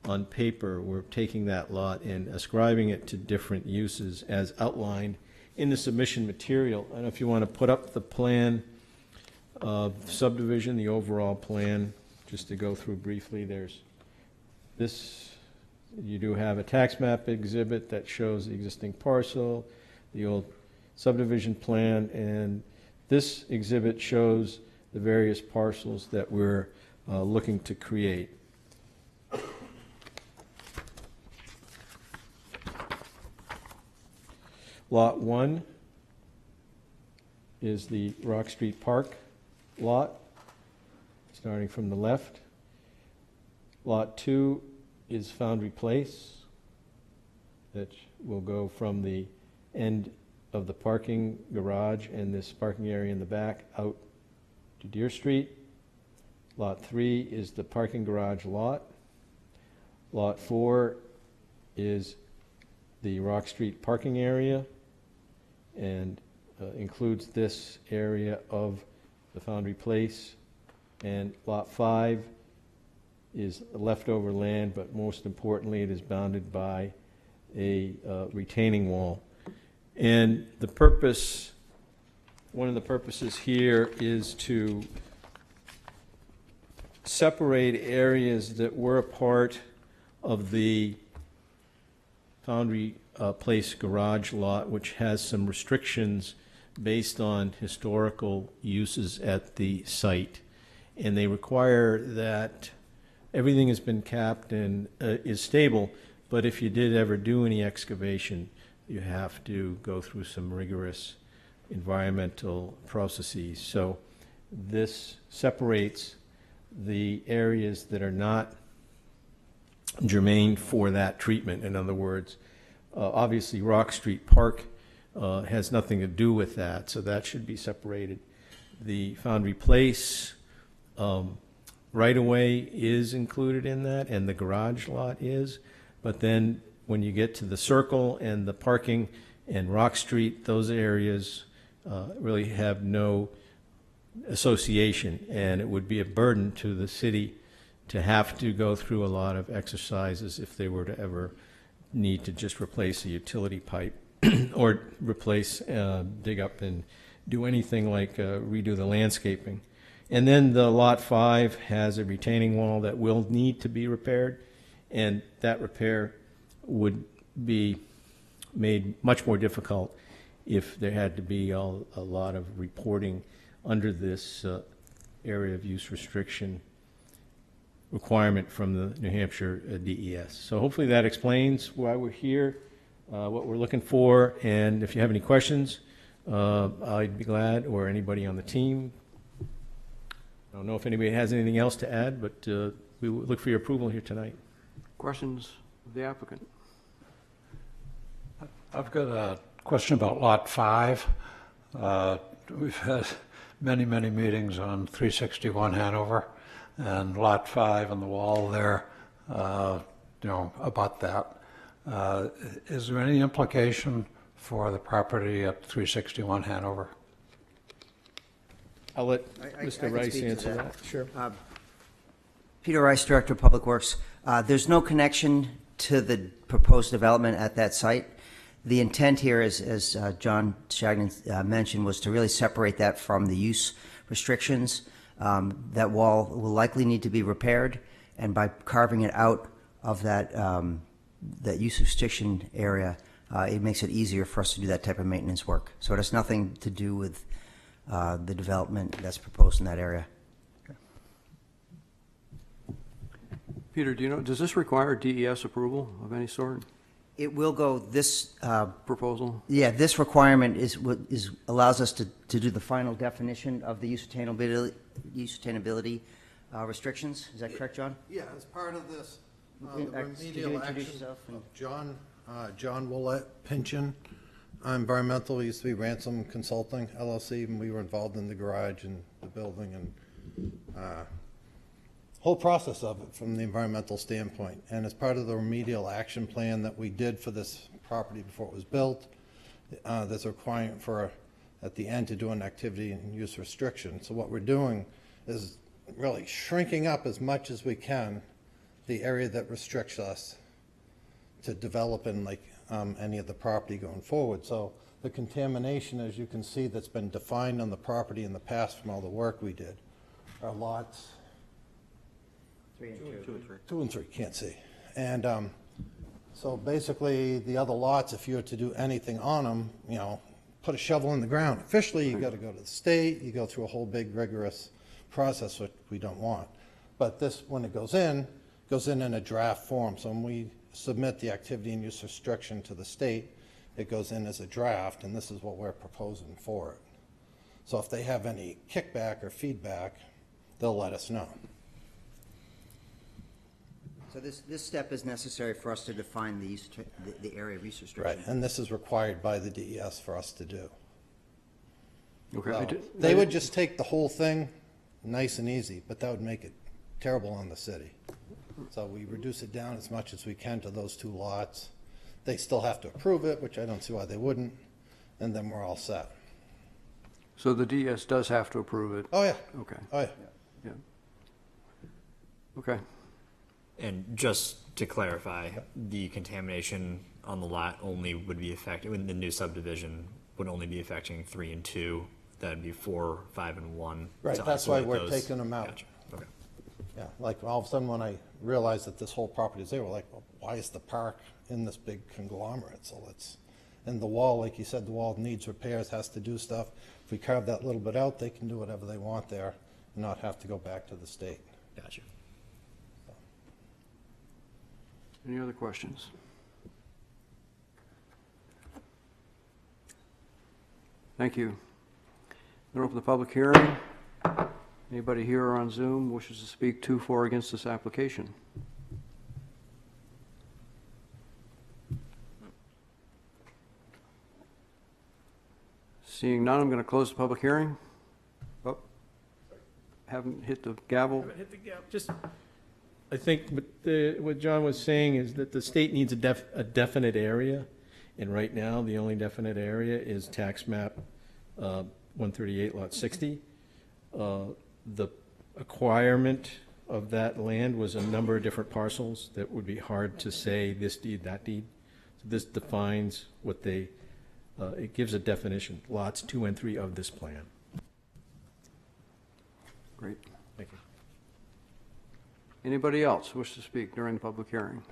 on paper. We're taking that lot and ascribing it to different uses as outlined in the submission material. I don't know if you want to put up the plan of subdivision, the overall plan, just to go through briefly. There's this, you do have a tax map exhibit that shows the existing parcel, the old subdivision plan, and this exhibit shows the various parcels that we're looking to create. Lot 1 is the Rock Street Park lot, starting from the left. Lot 2 is Foundry Place, that will go from the end of the parking garage and this parking area in the back out to Deer Street. Lot 3 is the parking garage lot. Lot 4 is the Rock Street parking area and includes this area of the Foundry Place. And Lot 5 is leftover land, but most importantly, it is bounded by a retaining wall. And the purpose, one of the purposes here is to separate areas that were a part of the Foundry Place garage lot, which has some restrictions based on historical uses at the site. And they require that everything has been capped and is stable, but if you did ever do any excavation, you have to go through some rigorous environmental processes. So this separates the areas that are not germane for that treatment. In other words, obviously Rock Street Park has nothing to do with that, so that should be separated. The Foundry Place right-of-way is included in that, and the garage lot is, but then when you get to the circle and the parking and Rock Street, those areas really have no association, and it would be a burden to the city to have to go through a lot of exercises if they were to ever need to just replace a utility pipe or replace, dig up and do anything like redo the landscaping. And then the Lot 5 has a retaining wall that will need to be repaired, and that repair would be made much more difficult if there had to be a lot of reporting under this area of use restriction requirement from the New Hampshire DES. So hopefully that explains why we're here, what we're looking for, and if you have any questions, I'd be glad, or anybody on the team. I don't know if anybody has anything else to add, but we will look for your approval here tonight. Questions of the applicant? I've got a question about Lot 5. We've had many, many meetings on 361 Hanover, and Lot 5 on the wall there, about that. Is there any implication for the property at 361 Hanover? I'll let I Mr. can Rice speak to answer that. that. Sure. Peter Rice, Director of Public Works. There's no connection to the proposed development at that site. The intent here is, as John Shagnon mentioned, was to really separate that from the use restrictions. That wall will likely need to be repaired, and by carving it out of that, that use restriction area, it makes it easier for us to do that type of maintenance work. So it has nothing to do with the development that's proposed in that area. Peter, do you know, does this require DES approval of any sort? It will go this Proposal? Yeah, this requirement allows us to do the final definition of the use sustainability restrictions. Is that correct, John? Yeah, as part of this, Could you introduce yourself and- John Willett Pinchin, environmental, used to be Ransom Consulting LLC, and we were involved in the garage and the building and whole process of it from the environmental standpoint. And as part of the remedial action plan that we did for this property before it was built, there's a requirement for, at the end, to do an activity and use restriction. So what we're doing is really shrinking up as much as we can the area that restricts us to develop in like any of the property going forward. So the contamination, as you can see, that's been defined on the property in the past from all the work we did, are lots 2 and 3, can't see. And so basically the other lots, if you were to do anything on them, put a shovel in the ground. Officially, you got to go to the state, you go through a whole big rigorous process, which we don't want. But this, when it goes in a draft form. So when we submit the activity and use restriction to the state, it goes in as a draft, and this is what we're proposing for it. So if they have any kickback or feedback, they'll let us know. So this step is necessary for us to define the area of use restriction. Right, and this is required by the DES for us to do. Okay. So they would just take the whole thing nice and easy, but that would make it terrible on the city. So we reduce it down as much as we can to those 2 lots. They still have to approve it, which I don't see why they wouldn't, and then we're all set. So the DES does have to approve it? Oh, yeah. Okay. Oh, yeah. Yeah. Okay. And just to clarify, the contamination on the lot only would be affected, in the new subdivision, would only be affecting 3 and 2. That'd be 4, 5, and 1. Right, to that's why isolate we're those. taking them out. Gotcha. Okay. Yeah, like all of a sudden when I realized that this whole property is there, we're like, well, why is the park in this big conglomerate? So and the wall, like you said, the wall needs repairs, has to do stuff. If we carve that little bit out, they can do whatever they want there and not have to go back to the state. Gotcha. Any other questions? Thank you. We'll open the public hearing. Anybody here or on Zoom wishes to speak to, for, or against this application? Seeing none, I'm going to close the public hearing. Oh, haven't hit the gavel. Hit the gap. Just, I think what John was saying is that the state needs a definite area, and right now, the only definite area is tax map 138, lot 60. The acquirement of that land was a number of different parcels that would be hard to say this deed, that deed. So this defines what they, it gives a definition, lots 2 and 3 of this plan. Great. Thank you. Anybody else wish to speak during the public hearing?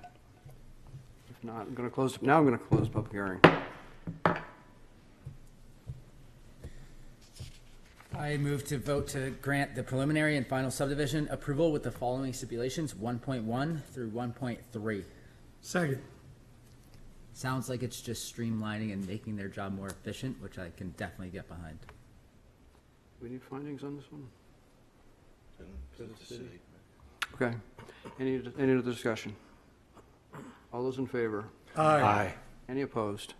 If not, I'm going to close, now I'm going to close the public hearing. I move to vote to grant the preliminary and final subdivision approval with the following stipulations, 1.1 through 1.3. Second. Sounds like it's just streamlining and making their job more efficient, which I can definitely get behind. We need findings on this one? Okay. Any other discussion? All those in favor? Aye. Any opposed?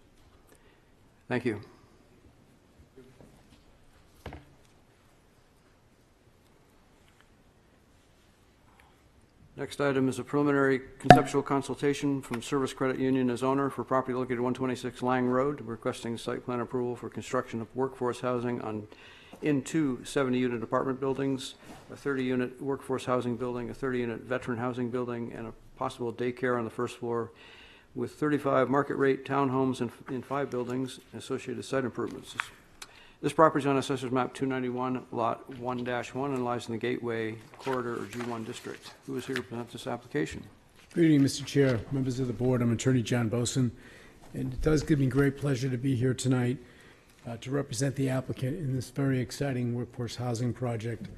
Thank you. Next item is a preliminary conceptual consultation from Service Credit Union as owner for property located at 126 Lang Road, requesting site plan approval for construction of workforce housing in 2 70-unit apartment buildings, a 30-unit workforce housing building, a 30-unit veteran housing building, and a possible daycare on the first floor, with 35 market rate townhomes in 5 buildings and associated site improvements. This property is on Assessor's Map 291, Lot 1-1, and lies in the Gateway Corridor or G1 District. Who is here to present this application? Good evening, Mr. Chair, members of the board. I'm Attorney John Boson, and it does give me great pleasure to be here tonight to represent the applicant in this very exciting workforce housing project.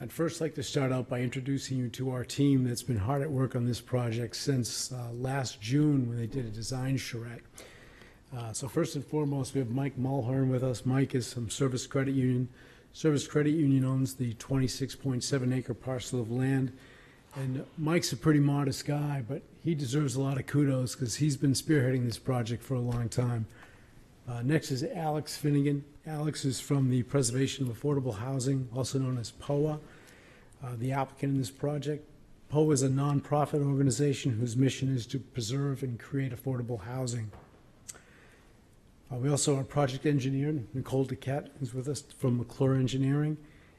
I'd first like to start out by introducing you to our team that's been hard at work on this project since last June when they did a design charrette. So first and foremost, we have Mike Mulhern with us. Mike is from Service Credit Union. Service Credit Union owns the 26.7 acre parcel of land. And Mike's a pretty modest guy, but he deserves a lot of kudos because he's been spearheading this project for a long time. Next is Alex Finnegan. Alex is from the Preservation of Affordable Housing, also known as POA, the applicant in this project. POA is a nonprofit organization whose mission is to preserve and create affordable housing. We also have project engineer, Nicole Duquette, who's with us from McClure Engineering,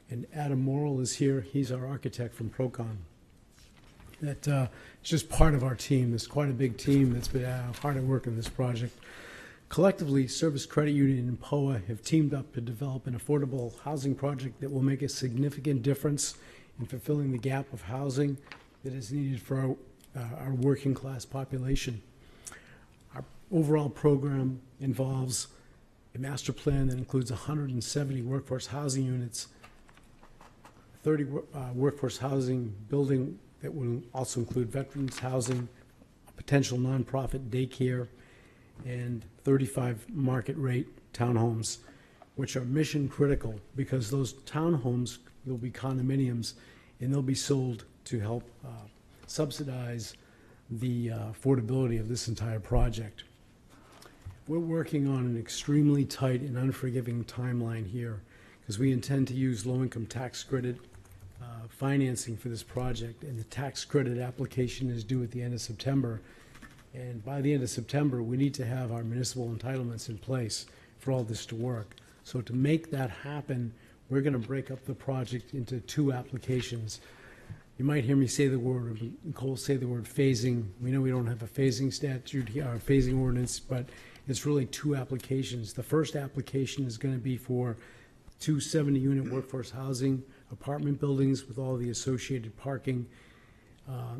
and Adam Morrill is here. He's our architect from Procon. That is just part of our team. It's quite a big team that's been hard at work on this project. Collectively, Service Credit Union and POA have teamed up to develop an affordable housing project that will make a significant difference in fulfilling the gap of housing that is needed for our working class population. Our overall program involves a master plan that includes 170 workforce housing units, 30 workforce housing building that will also include veterans housing, a potential nonprofit daycare, and 35 market rate townhomes, which are mission critical because those townhomes will be condominiums and they'll be sold to help subsidize the affordability of this entire project. We're working on an extremely tight and unforgiving timeline here because we intend to use low-income tax credit financing for this project, and the tax credit application is due at the end of September. And by the end of September, we need to have our municipal entitlements in place for all this to work. So to make that happen, we're going to break up the project into 2 applications. You might hear me say the word, or Nicole say the word phasing. We know we don't have a phasing statute here, or phasing ordinance, but it's really 2 applications. The first application is going to be for 2 70-unit workforce housing apartment buildings with all the associated parking.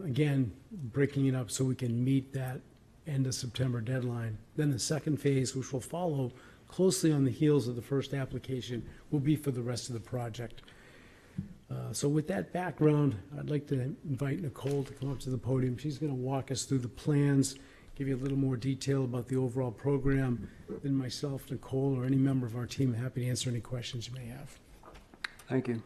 Again, breaking it up so we can meet that end of September deadline. Then the second phase, which will follow closely on the heels of the first application, will be for the rest of the project. So with that background, I'd like to invite Nicole to come up to the podium. She's going to walk us through the plans, give you a little more detail about the overall program. Then myself, Nicole, or any member of our team, happy to answer any questions you may have. Thank you.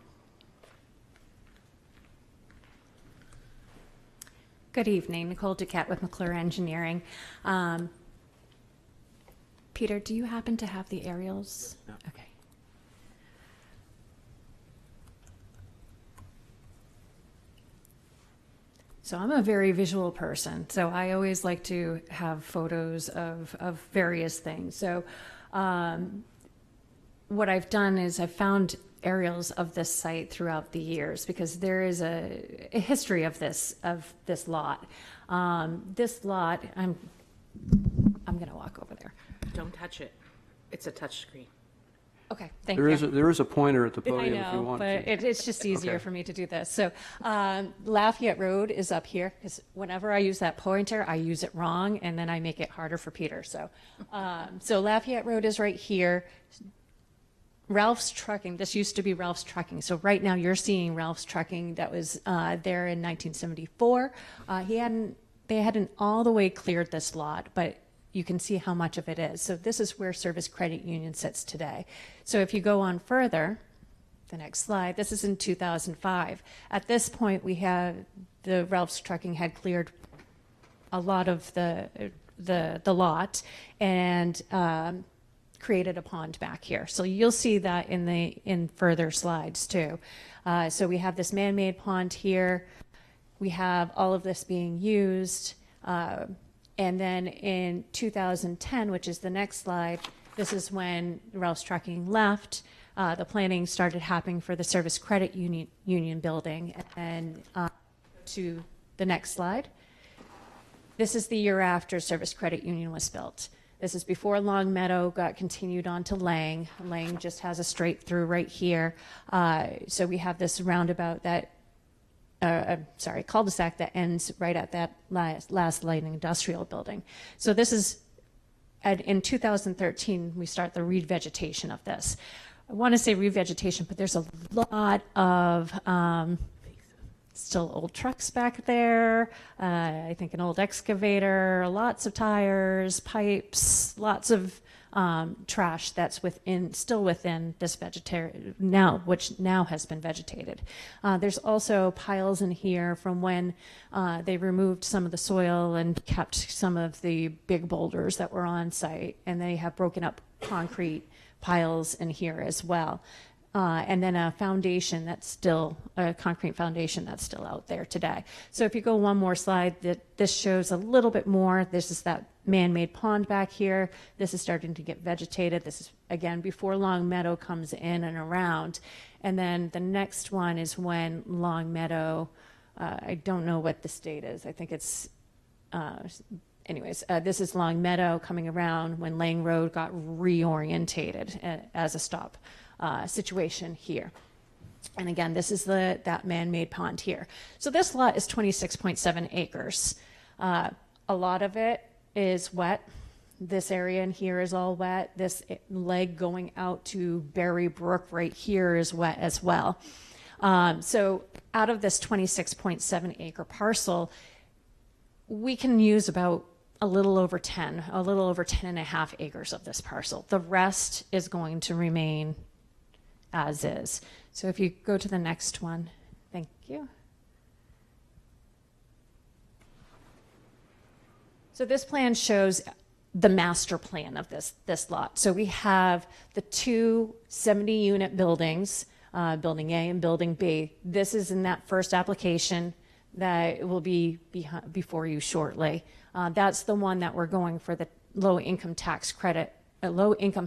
Good evening, Nicole Duquette with McClure Engineering. Peter, do you happen to have the aerials? No. Okay. So I'm a very visual person. So I always like to have photos of various things. So what I've done is I've found aerials of this site throughout the years because there is a history of this lot. This lot, I'm going to walk over there. Don't touch it. It's a touch screen. Okay, thank There you. there is a pointer at the I podium if you know, want but to. it's just easier Okay. for me to do this. So Lafayette Road is up here because whenever I use that pointer, I use it wrong, and then I make it harder for Peter. So, so Lafayette Road is right here. Ralph's Trucking, this used to be Ralph's Trucking. So right now you're seeing Ralph's Trucking that was there in 1974. They hadn't all the way cleared this lot, but you can see how much of it is. So this is where Service Credit Union sits today. So if you go on further, the next slide, this is in 2005. At this point, we had the Ralph's Trucking had cleared a lot of the lot and created a pond back here. So you'll see that in further slides too. So we have this man-made pond here. We have all of this being used. And then in 2010, which is the next slide, this is when Ralph's Trucking left. The planning started happening for the Service Credit Union building. And to the next slide. This is the year after Service Credit Union was built. This is before Long Meadow got continued on to Lang. Lang just has a straight through right here. So we have this roundabout that cul-de-sac that ends right at that last light industrial building. So this is, in 2013, we start the revegetation of this. I want to say revegetation, but there's a lot of still old trucks back there. I think an old excavator, lots of tires, pipes, lots of trash that's still within this which now has been vegetated. There's also piles in here from when they removed some of the soil and kept some of the big boulders that were on site, and they have broken up concrete piles in here as well. And then a concrete foundation that's still out there today. So if you go one more slide, this shows a little bit more. This is that man-made pond back here. This is starting to get vegetated. This is, again, before Long Meadow comes in and around. And then the next one is when Long Meadow, I don't know what this date is. I think it's, this is Long Meadow coming around when Lang Road got reorientated as a stop situation here. And again, this is that man-made pond here. So this lot is 26.7 acres. A lot of it is wet. This area in here is all wet. This leg going out to Berry Brook right here is wet as well. So out of this 26.7 acre parcel, we can use about a little over 10 and a half acres of this parcel. The rest is going to remain as is. So if you go to the next one, thank you. So this plan shows the master plan of this lot. So we have the two 70-unit buildings, Building A and Building B. This is in that first application that will be before you shortly. That's the one that we're going for the low-income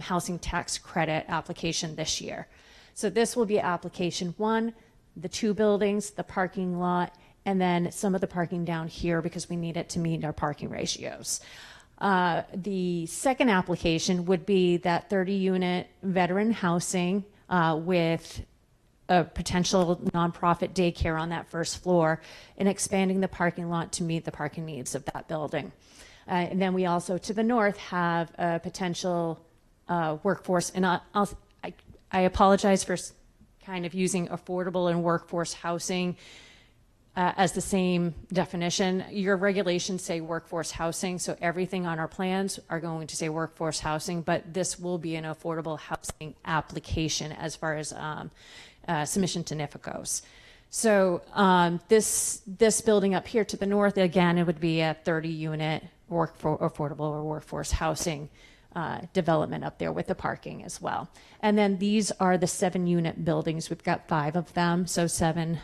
housing tax credit application this year. So this will be application one, the two buildings, the parking lot, and then some of the parking down here because we need it to meet our parking ratios. The second application would be that 30-unit veteran housing with a potential nonprofit daycare on that first floor and expanding the parking lot to meet the parking needs of that building. And then we also, to the north, have a potential workforce, and I apologize for kind of using affordable and workforce housing as the same definition. Your regulations say workforce housing, so everything on our plans are going to say workforce housing, but this will be an affordable housing application as far as submission to NIFA goes. So this building up here to the north, again, it would be a 30-unit affordable or workforce housing development up there with the parking as well. And then these are the 7-unit buildings. We've got 5 of them, so 7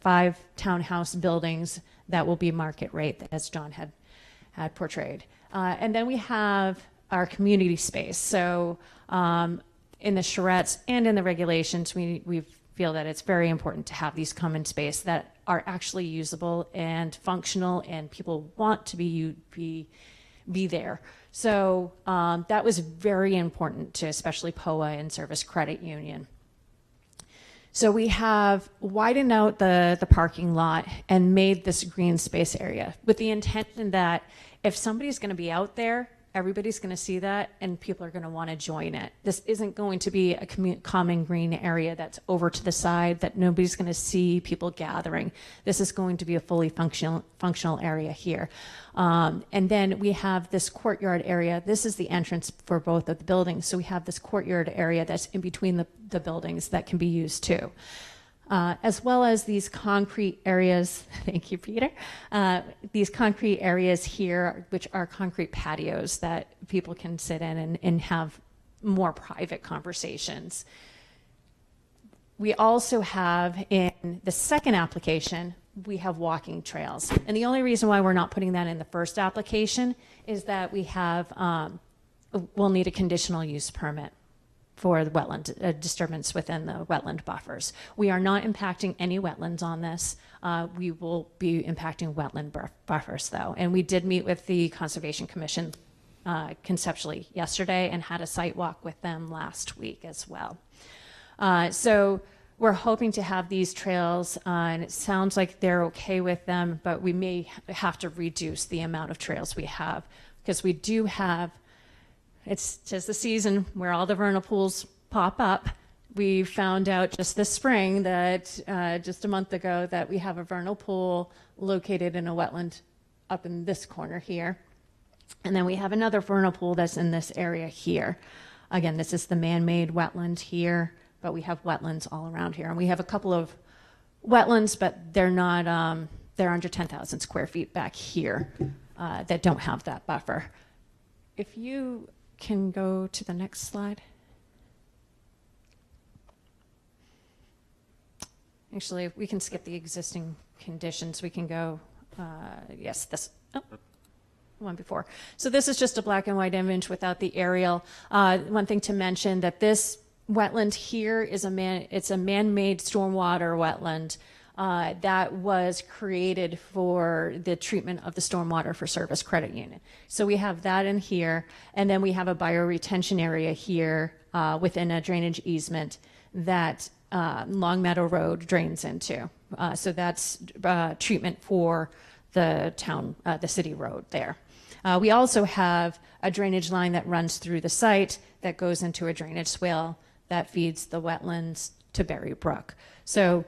5 townhouse buildings that will be market rate, as John had portrayed. And then we have our community space. So in the charrettes and in the regulations, we feel that it's very important to have these common space that are actually usable and functional, and people want to be there. So that was very important to especially POA and Service Credit Union. So we have widened out the parking lot and made this green space area with the intention that if somebody's going to be out there, everybody's going to see that and people are going to want to join it. This isn't going to be a common green area that's over to the side that nobody's going to see people gathering. This is going to be a fully functional area here. And then we have this courtyard area. This is the entrance for both of the buildings. So we have this courtyard area that's in between the buildings that can be used too. As well as these concrete areas, thank you, Peter, these concrete areas here, which are concrete patios that people can sit in and have more private conversations. We also have in the second application, we have walking trails. And the only reason why we're not putting that in the first application is that we have, we'll need a conditional use permit for the wetland disturbance within the wetland buffers. We are not impacting any wetlands on this. We will be impacting wetland buffers though. And we did meet with the Conservation Commission conceptually yesterday and had a site walk with them last week as well. So we're hoping to have these trails and it sounds like they're okay with them, but we may have to reduce the amount of trails we have because we do have, it's just the season where all the vernal pools pop up. We found out just this spring that just a month ago that we have a vernal pool located in a wetland up in this corner here. And then we have another vernal pool that's in this area here. Again, this is the man-made wetland here, but we have wetlands all around here. And we have a couple of wetlands, but they're not, they're under 10,000 square feet back here that don't have that buffer. If you can go to the next slide. Actually, we can skip the existing conditions. We can go, yes, this, one before. So this is just a black and white image without the aerial. One thing to mention that this wetland here is it's a man-made stormwater wetland that was created for the treatment of the stormwater for Service Credit Union. So we have that in here, and then we have a bioretention area here within a drainage easement that Long Meadow Road drains into. So that's treatment for the town, the city road there. We also have a drainage line that runs through the site that goes into a drainage swale that feeds the wetlands to Berry Brook. So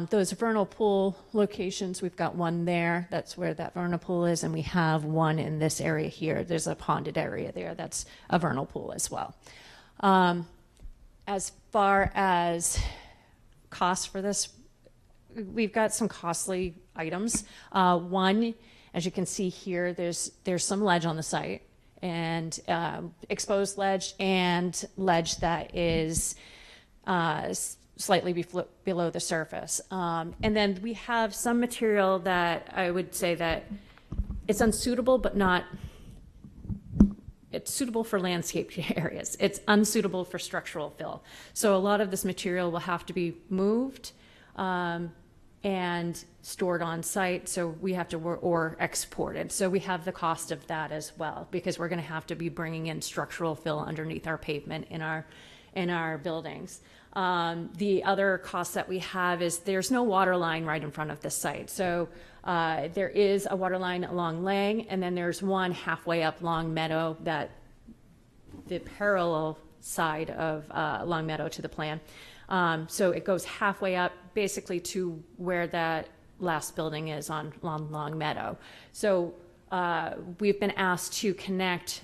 those vernal pool locations, we've got one there, that's where that vernal pool is, and we have one in this area here. There's a ponded area there that's a vernal pool as well. As far as costs for this, we've got some costly items. One, as you can see here, there's some ledge on the site, and exposed ledge and ledge that is slightly below the surface. And then we have some material that I would say that it's unsuitable, but not, it's suitable for landscape areas. It's unsuitable for structural fill. So a lot of this material will have to be moved and stored on site. So we have to, or exported. So we have the cost of that as well, because we're gonna have to be bringing in structural fill underneath our pavement in our buildings. The other cost that we have is there's no water line right in front of this site. So there is a water line along Lang, and then there's one halfway up Long Meadow, that the parallel side of Long Meadow to the plan. So it goes halfway up basically to where that last building is on Long Meadow. So we've been asked to connect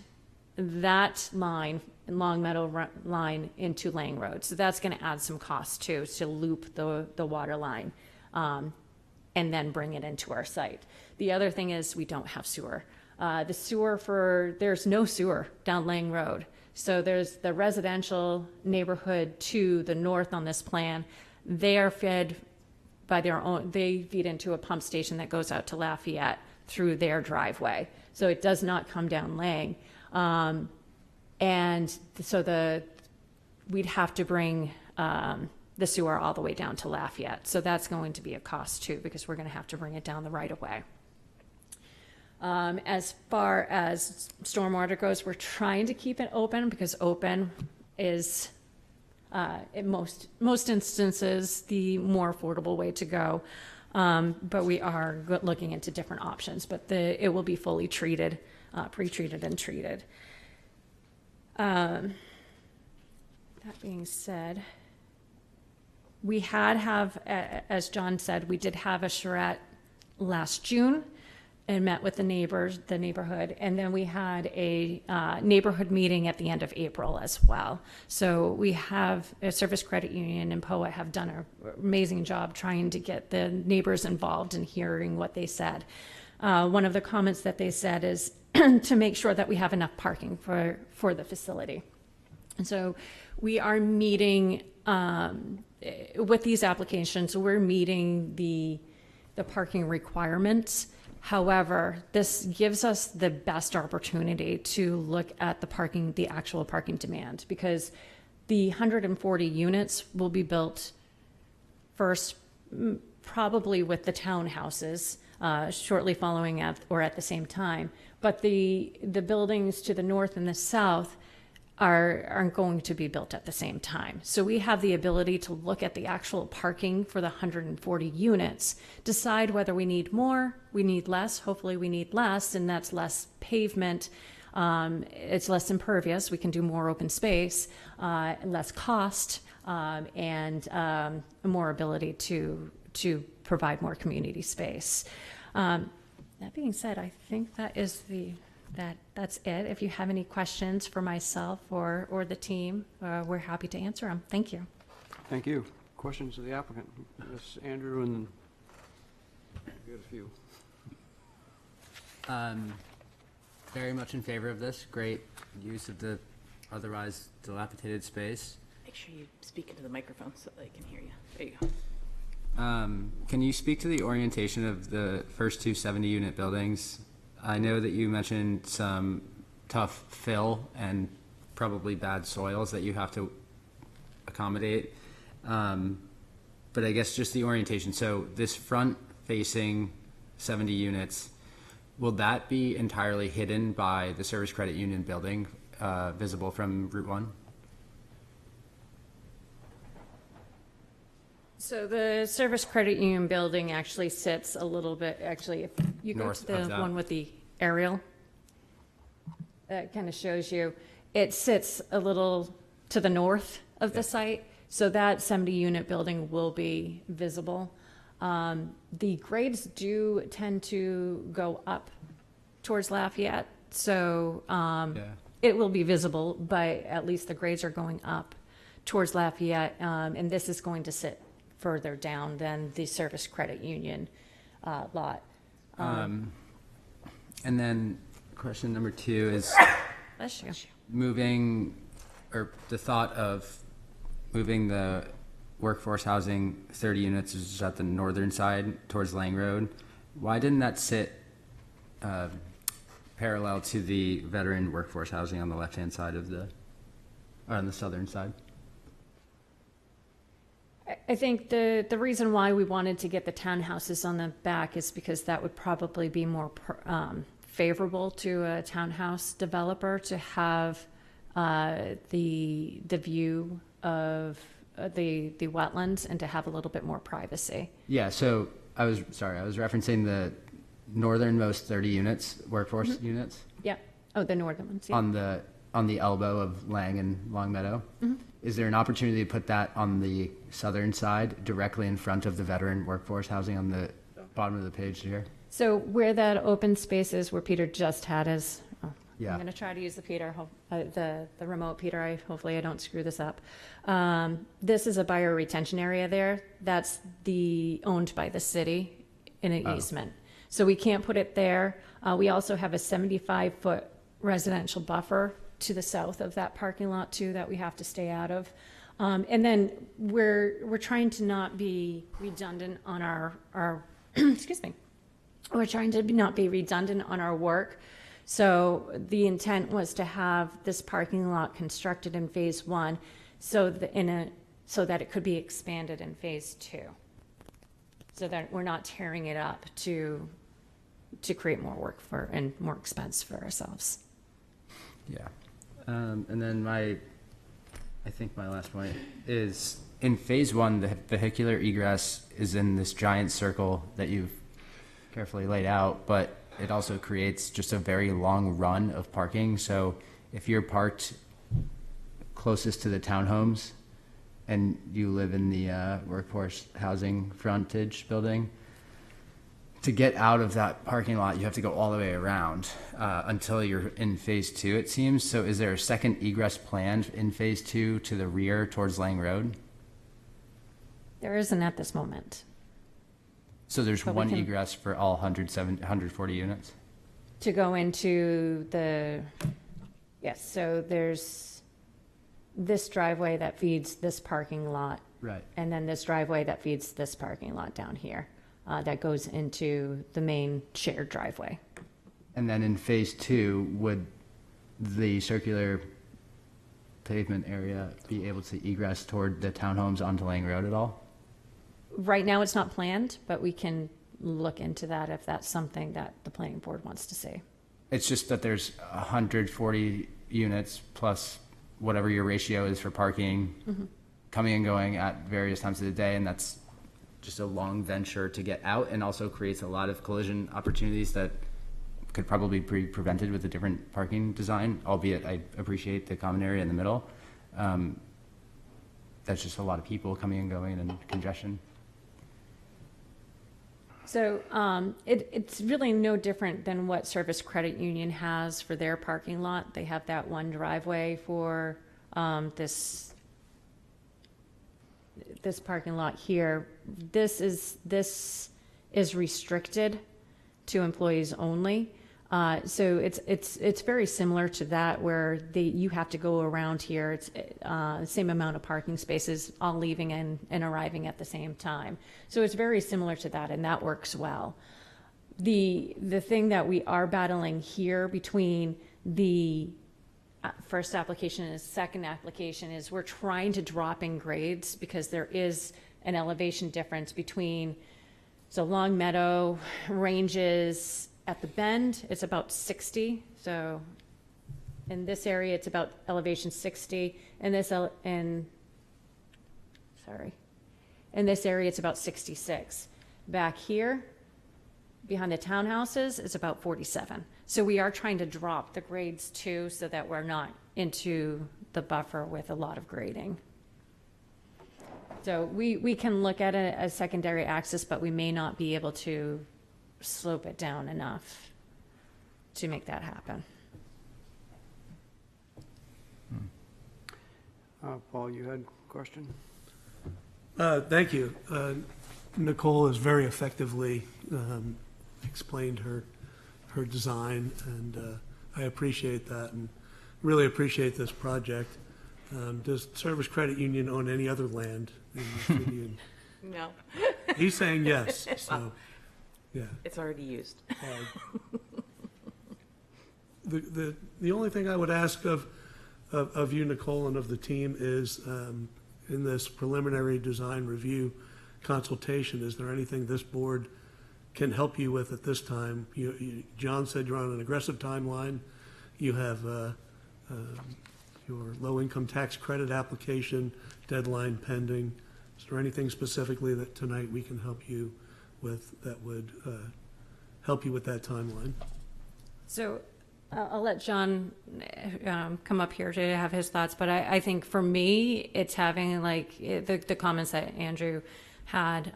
that line, Long Meadow line, into Lang Road. So that's going to add some cost too, to loop the water line and then bring it into our site. The other thing is we don't have sewer. There's no sewer down Lang Road. So there's the residential neighborhood to the north on this plan. They are fed by their own, they feed into a pump station that goes out to Lafayette through their driveway. So it does not come down Lang. And so we'd have to bring the sewer all the way down to Lafayette. So that's going to be a cost too, because we're going to have to bring it down the right of way. As far as stormwater goes, we're trying to keep it open because open is, in most instances, the more affordable way to go. But we are looking into different options, but it will be fully treated, pre-treated and treated. That being said, we as John said, we did have a charrette last June and met with the neighborhood, and then we had a neighborhood meeting at the end of April as well. So we have a Service Credit Union and POA have done an amazing job trying to get the neighbors involved and hearing what they said. One of the comments that they said is to make sure that we have enough parking for the facility. And so we are meeting, with these applications, we're meeting the parking requirements. However, this gives us the best opportunity to look at the actual parking demand, because the 140 units will be built first, probably with the townhouses, shortly following or at the same time. But the buildings to the north and the south aren't going to be built at the same time. So we have the ability to look at the actual parking for the 140 units, decide whether we need more, we need less, hopefully we need less, and that's less pavement, it's less impervious, we can do more open space, less cost, and more ability to provide more community space. That being said, I think that's it. If you have any questions for myself or the team, we're happy to answer them. Thank you. Thank you. Questions of the applicant? Yes, Andrew, and we got a few. Very much in favor of this. Great use of the otherwise dilapidated space. Make sure you speak into the microphone so they can hear you. There you go. Can you speak to the orientation of the first two 70-unit buildings? I know that you mentioned some tough fill and probably bad soils that you have to accommodate. But I guess just the orientation. So this front-facing 70 units, will that be entirely hidden by the Service Credit Union building, visible from Route 1? So the Service Credit Union building actually sits a little bit, actually, if you go North to of the that. one with the aerial, that kind of shows you, it sits a little to the north of the site, so that 70-unit building will be visible. The grades do tend to go up towards Lafayette, so it will be visible, but at least the grades are going up towards Lafayette, and this is going to sit further down than the Service Credit Union lot. And then question number 2 is Bless you. moving, or the thought of moving the workforce housing 30 units is at the northern side towards Lang Road. Why didn't that sit parallel to the veteran workforce housing on the left-hand side of or on the southern side? I think the reason why we wanted to get the townhouses on the back is because that would probably be more favorable to a townhouse developer to have the view of the wetlands and to have a little bit more privacy. Yeah, so I was referencing the northernmost 30 units, workforce units. Yeah. Oh, the northern ones. Yeah. On the elbow of Lang and Longmeadow. Is there an opportunity to put that on the southern side, directly in front of the veteran workforce housing on the bottom of the page here? So where that open space is, where Peter just had his, Yeah. I'm going to try to use the Peter, the remote Peter. Hopefully I don't screw this up. This is a bioretention area there. That's owned by the city in an easement. So we can't put it there. We also have a 75-foot residential buffer to the south of that parking lot too that we have to stay out of. And then we're trying to not be redundant on our excuse me. We're trying to not be redundant on our work. So the intent was to have this parking lot constructed in phase 1 so that it could be expanded in phase 2. So that we're not tearing it up to create more work and more expense for ourselves. Yeah. And then I think my last point is in phase 1, the vehicular egress is in this giant circle that you've carefully laid out, but it also creates just a very long run of parking. So if you're parked closest to the townhomes and you live in the workforce housing frontage building, to get out of that parking lot, you have to go all the way around until you're in phase 2, it seems. So is there a second egress planned in phase 2 to the rear towards Lang Road? There isn't at this moment. So there's But we one can- egress for all 140 units? To go into yes, so there's this driveway that feeds this parking lot. Right. And then this driveway that feeds this parking lot down here, that goes into the main shared driveway. And then in phase 2, would the circular pavement area be able to egress toward the townhomes onto Lang Road at all? Right now, it's not planned, but we can look into that if that's something that the planning board wants to see. It's just that there's 140 units plus whatever your ratio is for parking coming and going at various times of the day, and that's just a long venture to get out, and also creates a lot of collision opportunities that could probably be prevented with a different parking design, albeit I appreciate the common area in the middle. That's just a lot of people coming and going and congestion. So it's really no different than what Service Credit Union has for their parking lot. They have that one driveway for this parking lot here. This is restricted to employees only. So it's very similar to that, where you have to go around here. It's the same amount of parking spaces, all leaving and arriving at the same time. So it's very similar to that, and that works well. The thing that we are battling here between the first application and the second application is we're trying to drop in grades, because there is an elevation difference between, so Long Meadow ranges at the bend, it's about 60. So in this area, it's about elevation 60. In this area, it's about 66. Back here, behind the townhouses, it's about 47. So we are trying to drop the grades too, so that we're not into the buffer with a lot of grading. So we can look at it as secondary access, but we may not be able to slope it down enough to make that happen. Paul, you had a question? Thank you. Nicole has very effectively explained her design, and I appreciate that and really appreciate this project. Does Service Credit Union own any other land in the city? No. He's saying yes, so, yeah. It's already used. The only thing I would ask of you, Nicole, and of the team is, in this preliminary design review consultation, is there anything this board can help you with at this time? John said you're on an aggressive timeline. You have your low-income tax credit application deadline pending. Is there anything specifically that tonight we can help you with that would help you with that timeline? So I'll let John come up here to have his thoughts, but I think for me, it's having like the comments that Andrew had,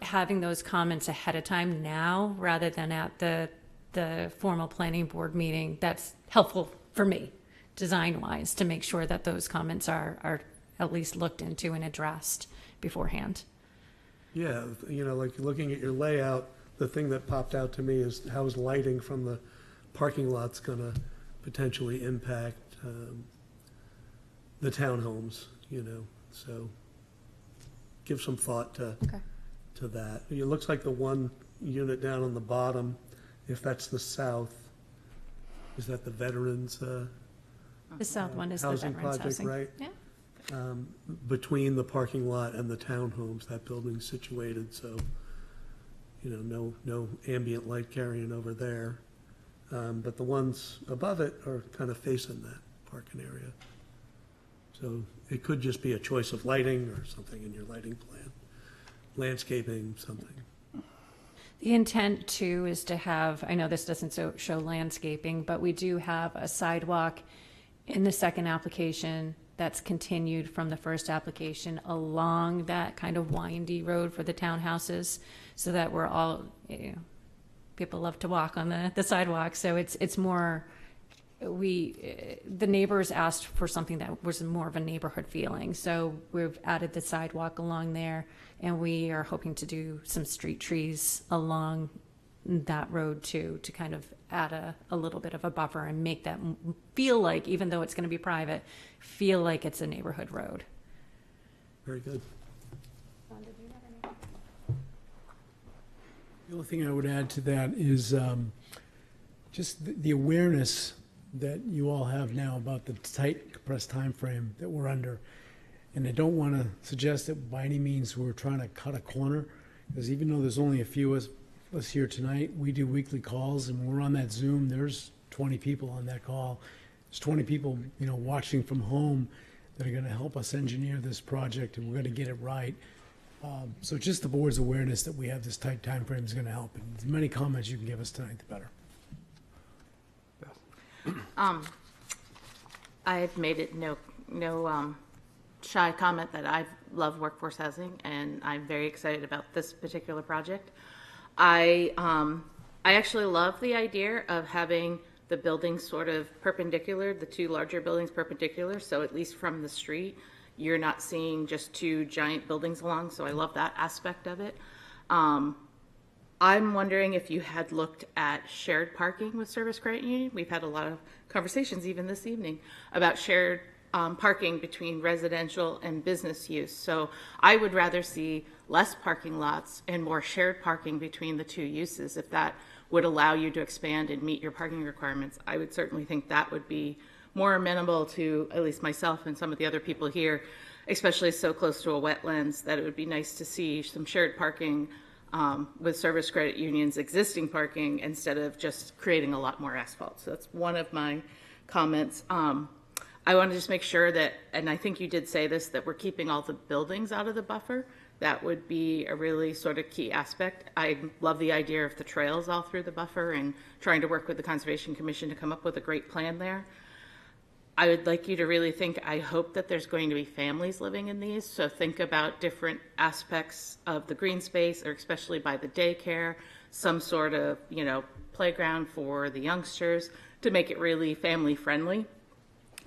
having those comments ahead of time now rather than at the formal planning board meeting. That's helpful for me, design-wise, to make sure that those comments are at least looked into and addressed beforehand. Yeah, like looking at your layout, the thing that popped out to me is how is lighting from the parking lot's gonna potentially impact the townhomes, so give some thought to that. It looks like the one unit down on the bottom, if that's the south, is that the veterans The south one is the housing veterans project, housing. right? Yeah. Between the parking lot and the townhomes, that building's situated, so, no ambient light carrying over there. But the ones above it are kind of facing that parking area. So it could just be a choice of lighting or something in your lighting plan, landscaping, something. The intent too is to have, I know this doesn't show landscaping, but we do have a sidewalk in the second application that's continued from the first application along that kind of windy road for the townhouses, so that we're all, people love to walk on the sidewalk, so it's more, the neighbors asked for something that was more of a neighborhood feeling, so we've added the sidewalk along there, and we are hoping to do some street trees along that road too, to kind of add a little bit of a buffer and make that feel like, even though it's going to be private, feel like it's a neighborhood road. Very good. The only thing I would add to that is just the awareness that you all have now about the tight compressed time frame that we're under. And I don't want to suggest that by any means we're trying to cut a corner, because even though there's only a few of us here tonight, we do weekly calls, and when we're on that Zoom, there's 20 people on that call. There's 20 people, watching from home that are going to help us engineer this project, and we're going to get it right. So just the board's awareness that we have this tight time frame is going to help. And as many comments you can give us tonight, the better. I've made it no shy comment that I love workforce housing, and I'm very excited about this particular project. I actually love the idea of having the buildings sort of perpendicular, the two larger buildings perpendicular, so at least from the street, you're not seeing just two giant buildings along, so I love that aspect of it. I'm wondering if you had looked at shared parking with Service Credit Union. We've had a lot of conversations even this evening about shared parking between residential and business use. So I would rather see less parking lots and more shared parking between the two uses. If that would allow you to expand and meet your parking requirements, I would certainly think that would be more amenable to at least myself and some of the other people here, especially so close to a wetlands, that it would be nice to see some shared parking with Service Credit Union's existing parking instead of just creating a lot more asphalt. So that's one of my comments. I want to just make sure that, and I think you did say this, that we're keeping all the buildings out of the buffer. That would be a really sort of key aspect. I love the idea of the trails all through the buffer and trying to work with the Conservation Commission to come up with a great plan there. I would like you to really think, I hope that there's going to be families living in these, so think about different aspects of the green space, or especially by the daycare, some sort of, playground for the youngsters to make it really family friendly.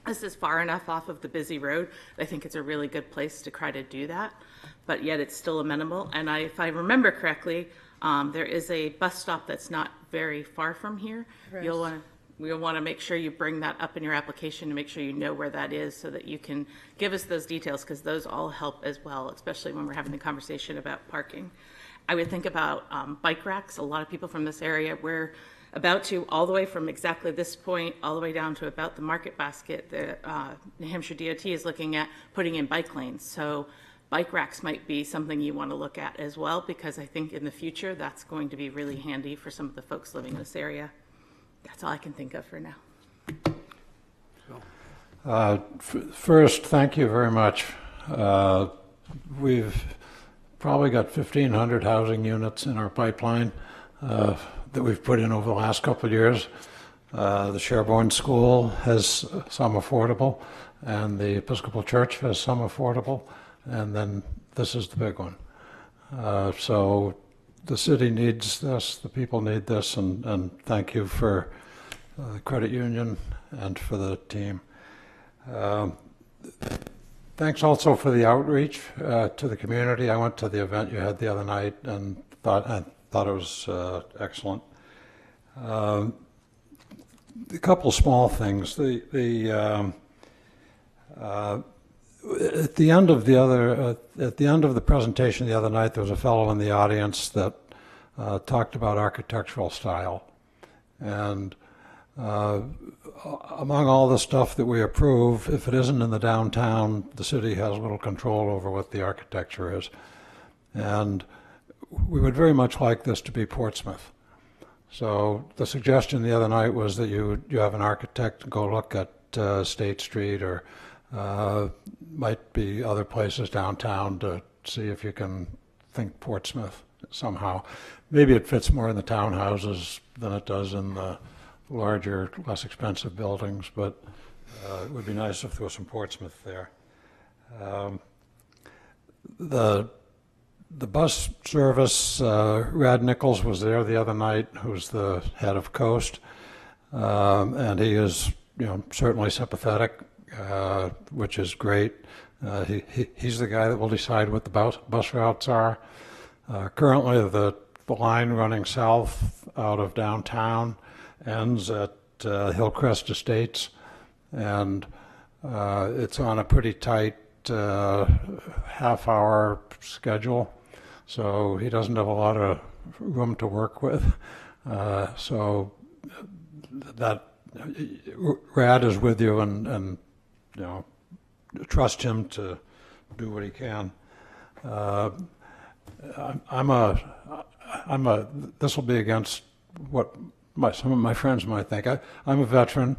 This is far enough off of the busy road. I think it's a really good place to try to do that, but yet it's still amenable. And if I remember correctly, there is a bus stop that's not very far from here. We'll want to make sure you bring that up in your application to make sure you know where that is, so that you can give us those details, because those all help as well, especially when we're having the conversation about parking. I would think about bike racks. A lot of people from this area, we're about to, all the way from exactly this point, all the way down to about the Market Basket, the New Hampshire DOT is looking at putting in bike lanes. So bike racks might be something you want to look at as well, because I think in the future that's going to be really handy for some of the folks living in this area. That's all I can think of for now. First, thank you very much. We've probably got 1,500 housing units in our pipeline that we've put in over the last couple of years. The Sherborne School has some affordable, and the Episcopal Church has some affordable, and then this is the big one. So the city needs this, the people need this, and thank you for the credit union and for the team. Thanks also for the outreach to the community. I went to the event you had the other night and thought it was excellent. A couple small things. At the end of the presentation the other night, there was a fellow in the audience that talked about architectural style. And among all the stuff that we approve, if it isn't in the downtown, the city has little control over what the architecture is. And we would very much like this to be Portsmouth. So the suggestion the other night was that you have an architect go look at State Street, or might be other places downtown, to see if you can think Portsmouth somehow. Maybe it fits more in the townhouses than it does in the larger, less expensive buildings, but it would be nice if there was some Portsmouth there. The bus service, Rad Nichols was there the other night, who's the head of Coast, and he is, certainly sympathetic, which is great. He's the guy that will decide what the bus routes are. Currently, the line running south out of downtown ends at Hillcrest Estates, and it's on a pretty tight half-hour schedule, so he doesn't have a lot of room to work with. So that Rad is with you, and trust him to do what he can. This will be against what some of my friends might think. I'm a veteran.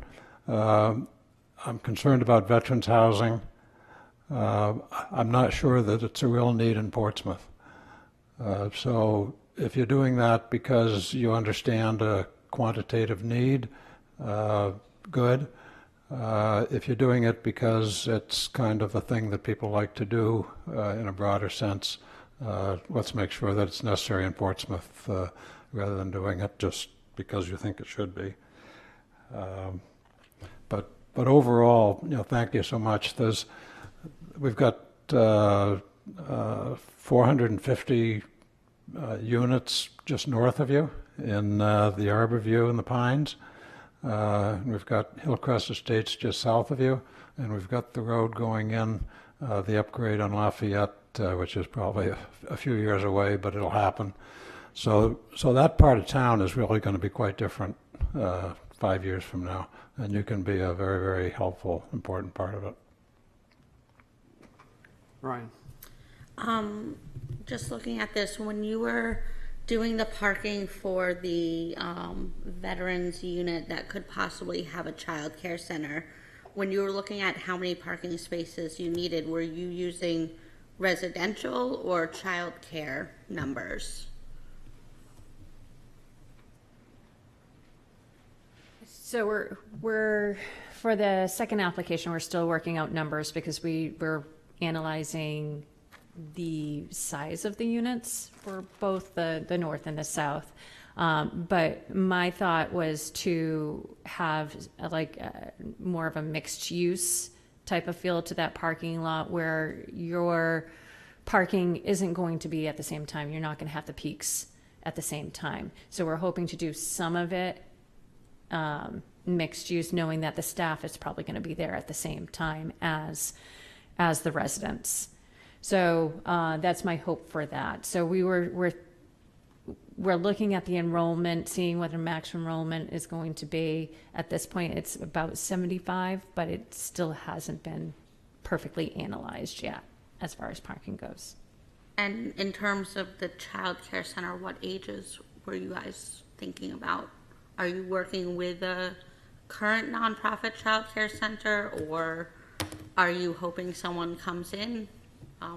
I'm concerned about veterans housing. I'm not sure that it's a real need in Portsmouth. So if you're doing that because you understand a quantitative need, good. If you're doing it because it's kind of a thing that people like to do in a broader sense, let's make sure that it's necessary in Portsmouth rather than doing it just because you think it should be. But overall, thank you so much. We've got 450 units just north of you in the Arbor View and the Pines. We've got Hillcrest Estates just south of you, and we've got the road going in, the upgrade on Lafayette, which is probably a few years away, but it'll happen. So that part of town is really going to be quite different 5 years from now, and you can be a very, very helpful, important part of it. Ryan? Just looking at this, when you were doing the parking for the veterans unit that could possibly have a child care center, when you were looking at how many parking spaces you needed, were you using residential or child care numbers? So we're for the second application, we're still working out numbers because we're analyzing the size of the units for both the north and the south. But my thought was to have more of a mixed use type of feel to that parking lot, where your parking isn't going to be at the same time. You're not going to have the peaks at the same time. So we're hoping to do some of it mixed use, knowing that the staff is probably going to be there at the same time as the residents. So that's my hope for that. So we're looking at the enrollment, seeing what the maximum enrollment is going to be. At this point, it's about 75, but it still hasn't been perfectly analyzed yet as far as parking goes. And in terms of the child care center, what ages were you guys thinking about? Are you working with a current nonprofit child care center, or are you hoping someone comes in?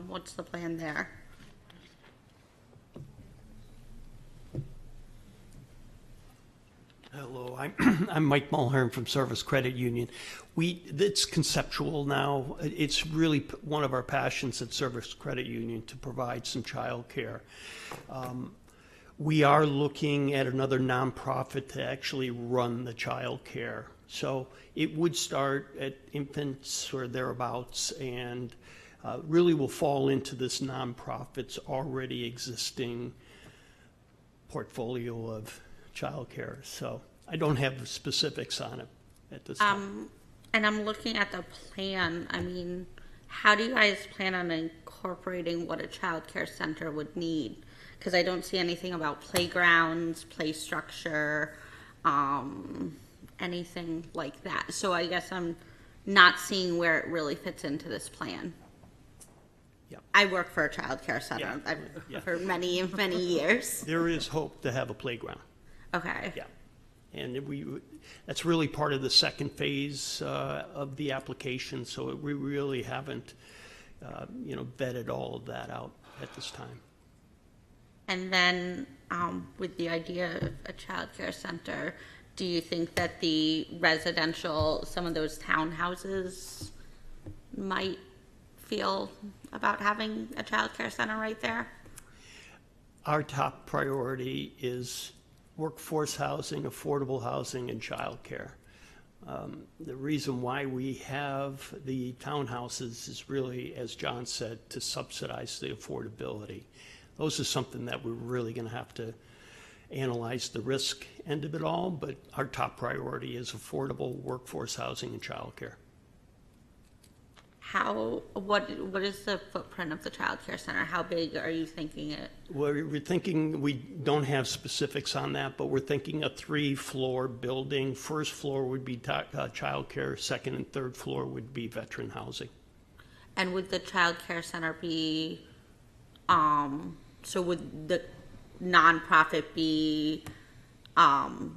What's the plan there? Hello, I'm Mike Mulhern from Service Credit Union. It's conceptual now. It's really one of our passions at Service Credit Union to provide some child care. We are looking at another nonprofit to actually run the child care. So it would start at infants or thereabouts, and really will fall into this nonprofit's already existing portfolio of child care. So I don't have the specifics on it at this time. And I'm looking at the plan. I mean, how do you guys plan on incorporating what a child care center would need? Because I don't see anything about playgrounds, play structure, anything like that. So I guess I'm not seeing where it really fits into this plan. Yep. I work for a child care center for many, many years. There is hope to have a playground. Okay. Yeah. And that's really part of the second phase of the application, so we really haven't, vetted all of that out at this time. And then with the idea of a child care center, do you think that the residential, some of those townhouses might feel about having a child care center right there? Our top priority is workforce housing, affordable housing, and childcare. The reason why we have the townhouses is really, as John said, to subsidize the affordability. Those are something that we're really going to have to analyze the risk end of it all, but our top priority is affordable workforce housing and childcare. What is the footprint of the child care center? How big are you thinking it? We're thinking, we don't have specifics on that, but we're thinking a 3-floor building. First floor would be childcare, second and third floor would be veteran housing. And would the child care center be, so would the nonprofit be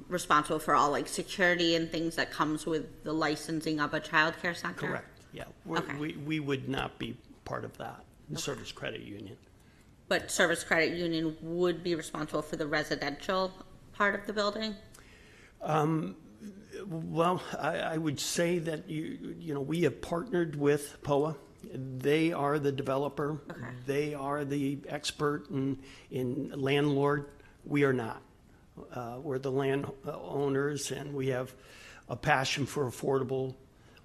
responsible for all like security and things that comes with the licensing of a child care center? Correct, yeah. Okay. We would not be part of that, the Service Credit Union. But Service Credit Union would be responsible for the residential part of the building? Well, I would say that, we have partnered with POA. They are the developer. Okay. They are the expert in landlord. We are not. We're the land owners, and we have a passion for affordable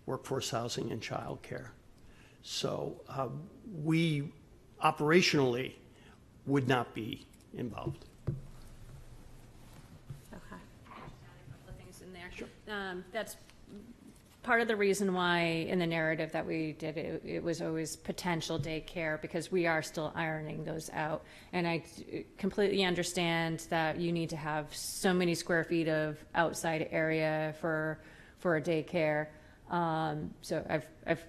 workforce housing and childcare. So we operationally would not be involved. Okay. Things in there. That's part of the reason why in the narrative that we did, it was always potential daycare, because we are still ironing those out. And I completely understand that you need to have so many square feet of outside area for a daycare. So I've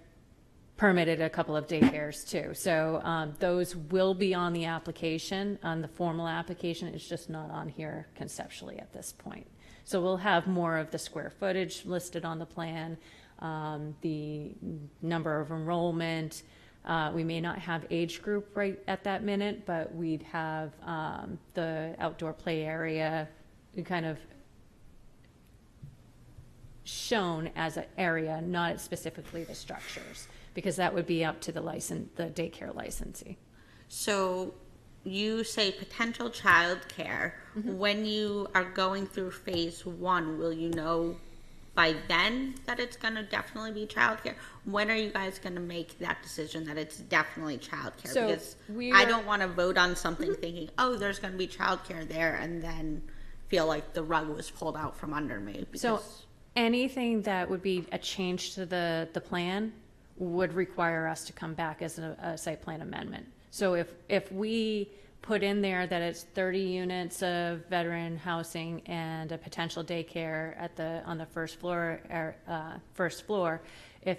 permitted a couple of daycares too. So those will be on the application, on the formal application. It's just not on here conceptually at this point. So we'll have more of the square footage listed on the plan, the number of enrollment. We may not have age group right at that minute, but we'd have the outdoor play area kind of shown as an area, not specifically the structures, because that would be up to the daycare licensee. So you say potential child care. Mm-hmm. When you are going through phase 1, will you know by then that it's going to definitely be child care? When are you guys going to make that decision that it's definitely child care? So because I don't want to vote on something thinking, oh, there's going to be child care there, and then feel like the rug was pulled out from under me. So anything that would be a change to the plan would require us to come back as a site plan amendment. So if we put in there that it's 30 units of veteran housing and a potential daycare on the first floor, if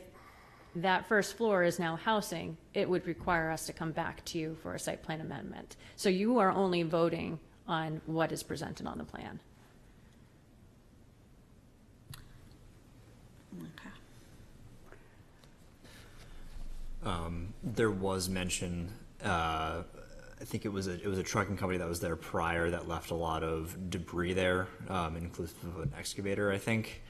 that first floor is now housing, it would require us to come back to you for a site plan amendment. So you are only voting on what is presented on the plan. Okay. There was mention, I think it was a trucking company that was there prior that left a lot of debris there, inclusive of an excavator, I think.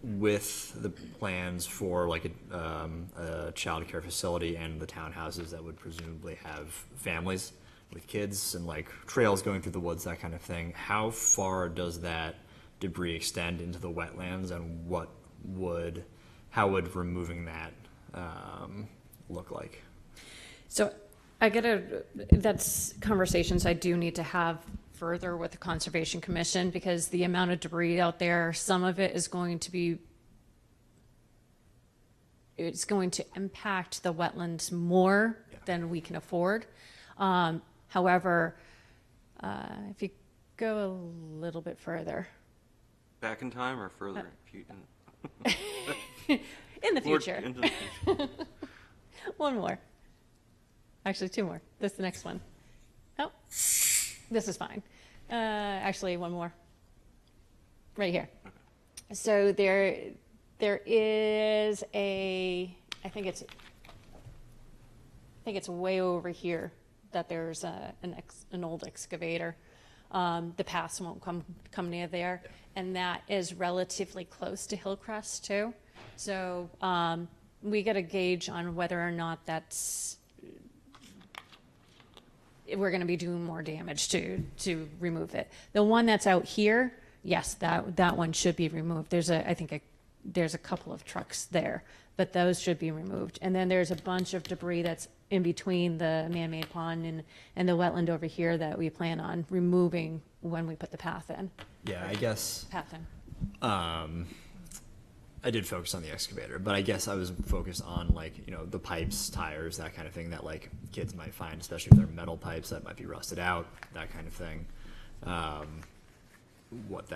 With the plans for like a child care facility and the townhouses that would presumably have families with kids and like trails going through the woods, that kind of thing, how far does that debris extend into the wetlands, and how would removing that look like? So that's conversations I do need to have further with the Conservation Commission because the amount of debris out there, some of it is going to be, it's going to impact the wetlands more than we can afford. However, if you go a little bit further. Back in time or further? In the future. Into the future. One more. Actually, two more. This is the next one. Oh, this is fine. Actually, one more. Right here. So there is a, I think it's way over here that there's an old excavator. The paths won't come near there, and that is relatively close to Hillcrest too. So we get a gauge on whether or not we're going to be doing more damage to remove it. The one that's out here, yes, that one should be removed. There's a couple of trucks there, but those should be removed. And then there's a bunch of debris that's in between the man-made pond and the wetland over here that we plan on removing when we put the path in. Yeah, I guess. Path in. I did focus on the excavator, but I guess I was focused on the pipes, tires, that kind of thing that kids might find, especially if they're metal pipes that might be rusted out, that kind of thing. What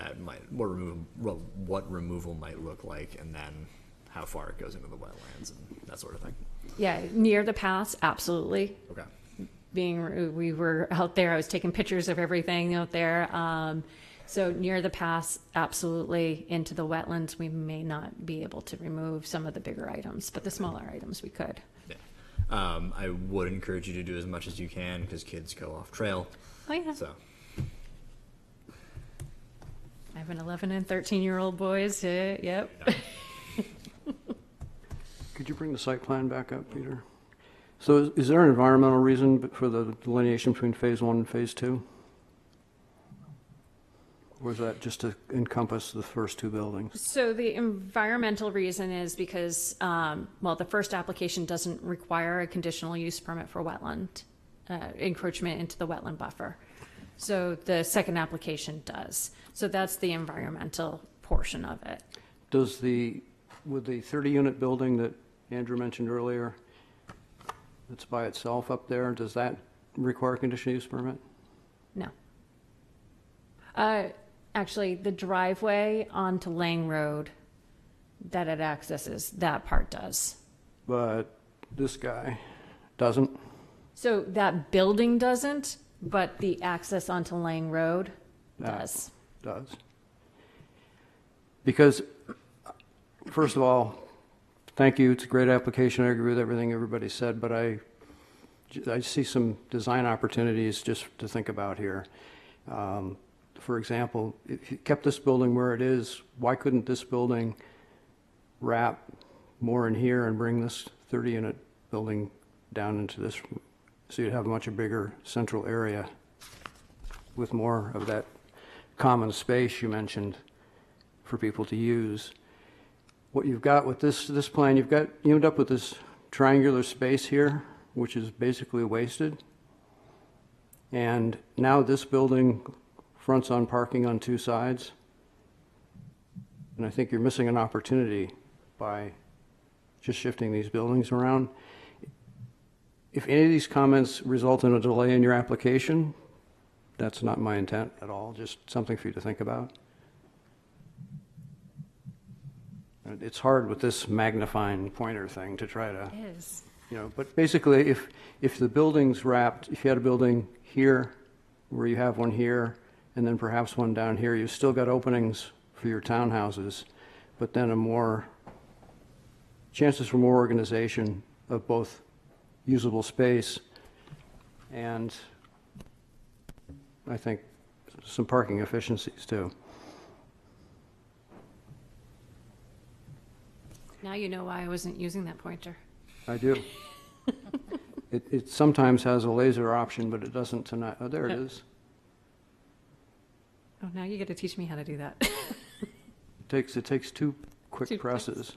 removal might look like, and then how far it goes into the wetlands and that sort of thing. Yeah, near the paths, absolutely. Okay. We were out there, I was taking pictures of everything out there. So near the paths, absolutely. Into the wetlands, we may not be able to remove some of the bigger items, but the smaller items we could. Yeah. I would encourage you to do as much as you can because kids go off trail. Oh, yeah. So. I have an 11 and 13-year-old boys. Yep. Yeah. Could you bring the site plan back up, Peter? So is there an environmental reason for the delineation between phase 1 and phase 2? Or is that just to encompass the first two buildings? So the environmental reason is because, the first application doesn't require a conditional use permit for wetland encroachment into the wetland buffer. So the second application does. So that's the environmental portion of it. Would the 30-unit building that Andrew mentioned earlier, that's by itself up there, does that require a conditional use permit? No. Actually, the driveway onto Lang Road that it accesses, that part does. But this guy doesn't? So that building doesn't, but the access onto Lang Road does. Does. Because, first of all, thank you, it's a great application, I agree with everything everybody said, but I see some design opportunities just to think about here. For example, if you kept this building where it is, why couldn't this building wrap more in here and bring this 30-unit building down into this, so you'd have a much bigger central area with more of that common space you mentioned for people to use. What you've got with this plan, you end up with this triangular space here, which is basically wasted. And now this building fronts on parking on two sides. And I think you're missing an opportunity by just shifting these buildings around. If any of these comments result in a delay in your application, that's not my intent at all, just something for you to think about. It's hard with this magnifying pointer thing to try to, It is. but basically if the building's wrapped, if you had a building here where you have one here and then perhaps one down here, you've still got openings for your townhouses, but then chances for more organization of both usable space and I think some parking efficiencies too. Now you know why I wasn't using that pointer. I do. It sometimes has a laser option, but it doesn't tonight. Oh, there it is. Oh, now you got to teach me how to do that. It takes two quick Two presses.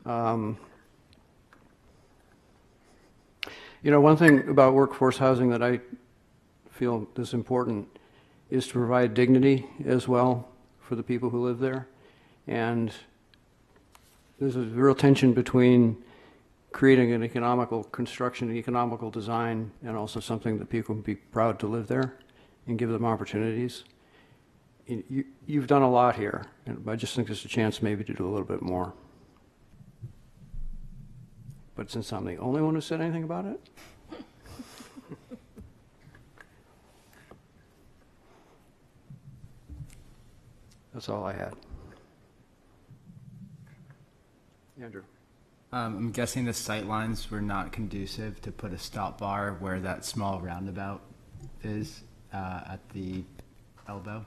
One thing about workforce housing that I feel is important is to provide dignity as well for the people who live there. And there's a real tension between creating an economical construction, an economical design, and also something that people can be proud to live there and give them opportunities. You've done a lot here, and I just think there's a chance maybe to do a little bit more. But since I'm the only one who said anything about it, that's all I had. Andrew. I'm guessing the sight lines were not conducive to put a stop bar where that small roundabout is at the elbow.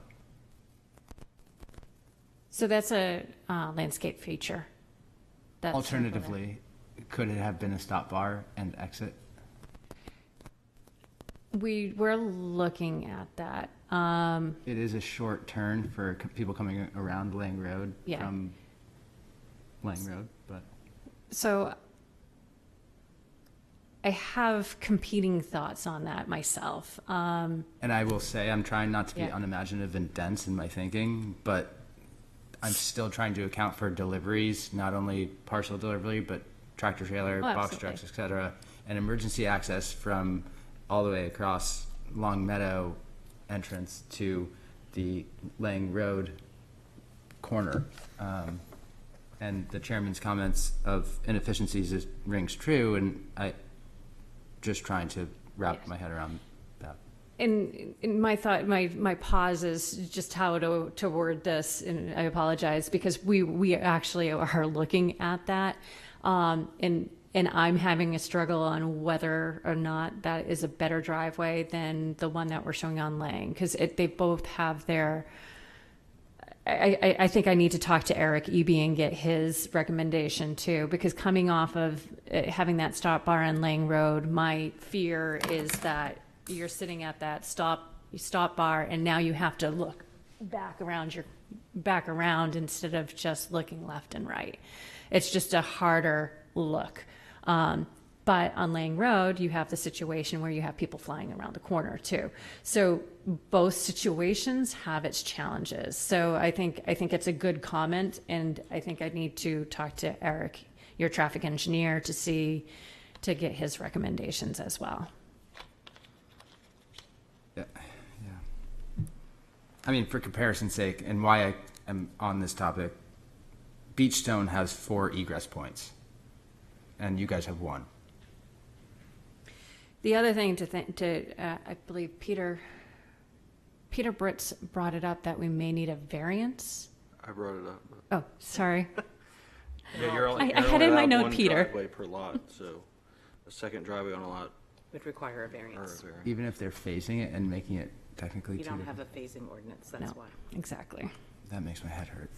So that's a landscape feature. That's Alternatively, could it have been a stop bar and exit? we're looking at that. It is a short turn for people coming around Lang Road Yeah. from Lang Road, but So I have competing thoughts on that myself. and I will say I'm trying not to be Yeah. unimaginative and dense in my thinking, but I'm still trying to account for deliveries, not only parcel delivery, but tractor trailer, box absolutely. trucks, et cetera, and emergency access from all the way across Long Meadow entrance to the Lang Road corner. And the chairman's comments of inefficiencies rings true, and I just trying to wrap my head around that. In my thought, my pause is just how to word this, and I apologize, because we actually are looking at that. And I'm having a struggle on whether or not that is a better driveway than the one that we're showing on Lang, because they both have their, I think I need to talk to Eric Eby and get his recommendation too, because coming off of having that stop bar on Lang Road, my fear is that you're sitting at that stop bar and now you have to look back around instead of just looking left and right. It's just a harder look. But on Lang Road, you have the situation where you have people flying around the corner too. So both situations have its challenges. So I think it's a good comment, and I think I need to talk to Eric, your traffic engineer, to get his recommendations as well. Yeah. I mean, for comparison's sake, and why I am on this topic, Beachstone has 4 egress points, and you guys have 1. The other thing I believe Peter Britz brought it up that we may need a variance. I brought it up. Oh, sorry. Yeah, you're only, I had in my note, Peter. driveway per lot, so a second driveway on a lot. Would require a variance. Even if they're phasing it and making it technically You two don't different- have a phasing ordinance, that's No, why. exactly. That makes my head hurt.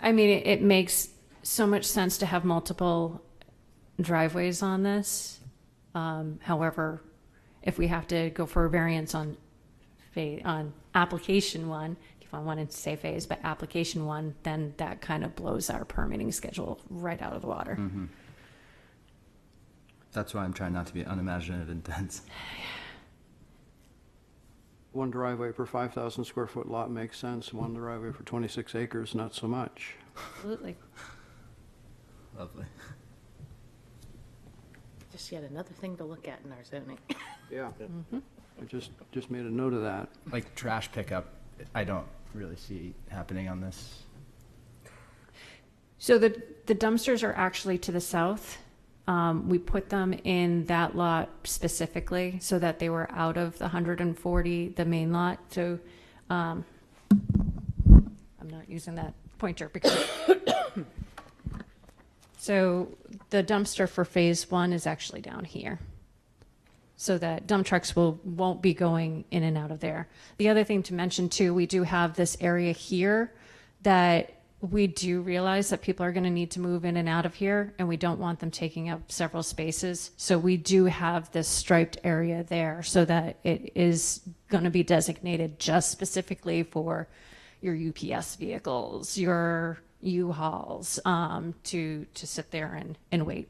I mean, it makes so much sense to have multiple driveways on this. However, if we have to go for a variance on application 1, if I wanted to say phase, but application 1, then that kind of blows our permitting schedule right out of the water. Mm-hmm. That's why I'm trying not to be unimaginative and dense. One driveway per 5,000 square foot lot makes sense. One driveway for 26 acres, not so much. Absolutely. Lovely. Just yet another thing to look at in our zoning. Yeah. I just made a note of that. Like trash pickup, I don't really see happening on this. So the dumpsters are actually to the south. We put them in that lot specifically so that they were out of the 140, the main lot. So I'm not using that pointer because. So the dumpster for phase 1 is actually down here, so that dump trucks won't be going in and out of there. The other thing to mention too, we do have this area here that we do realize that people are going to need to move in and out of here, and we don't want them taking up several spaces. So we do have this striped area there so that it is going to be designated just specifically for your UPS vehicles, your U-Hauls, to sit there and wait.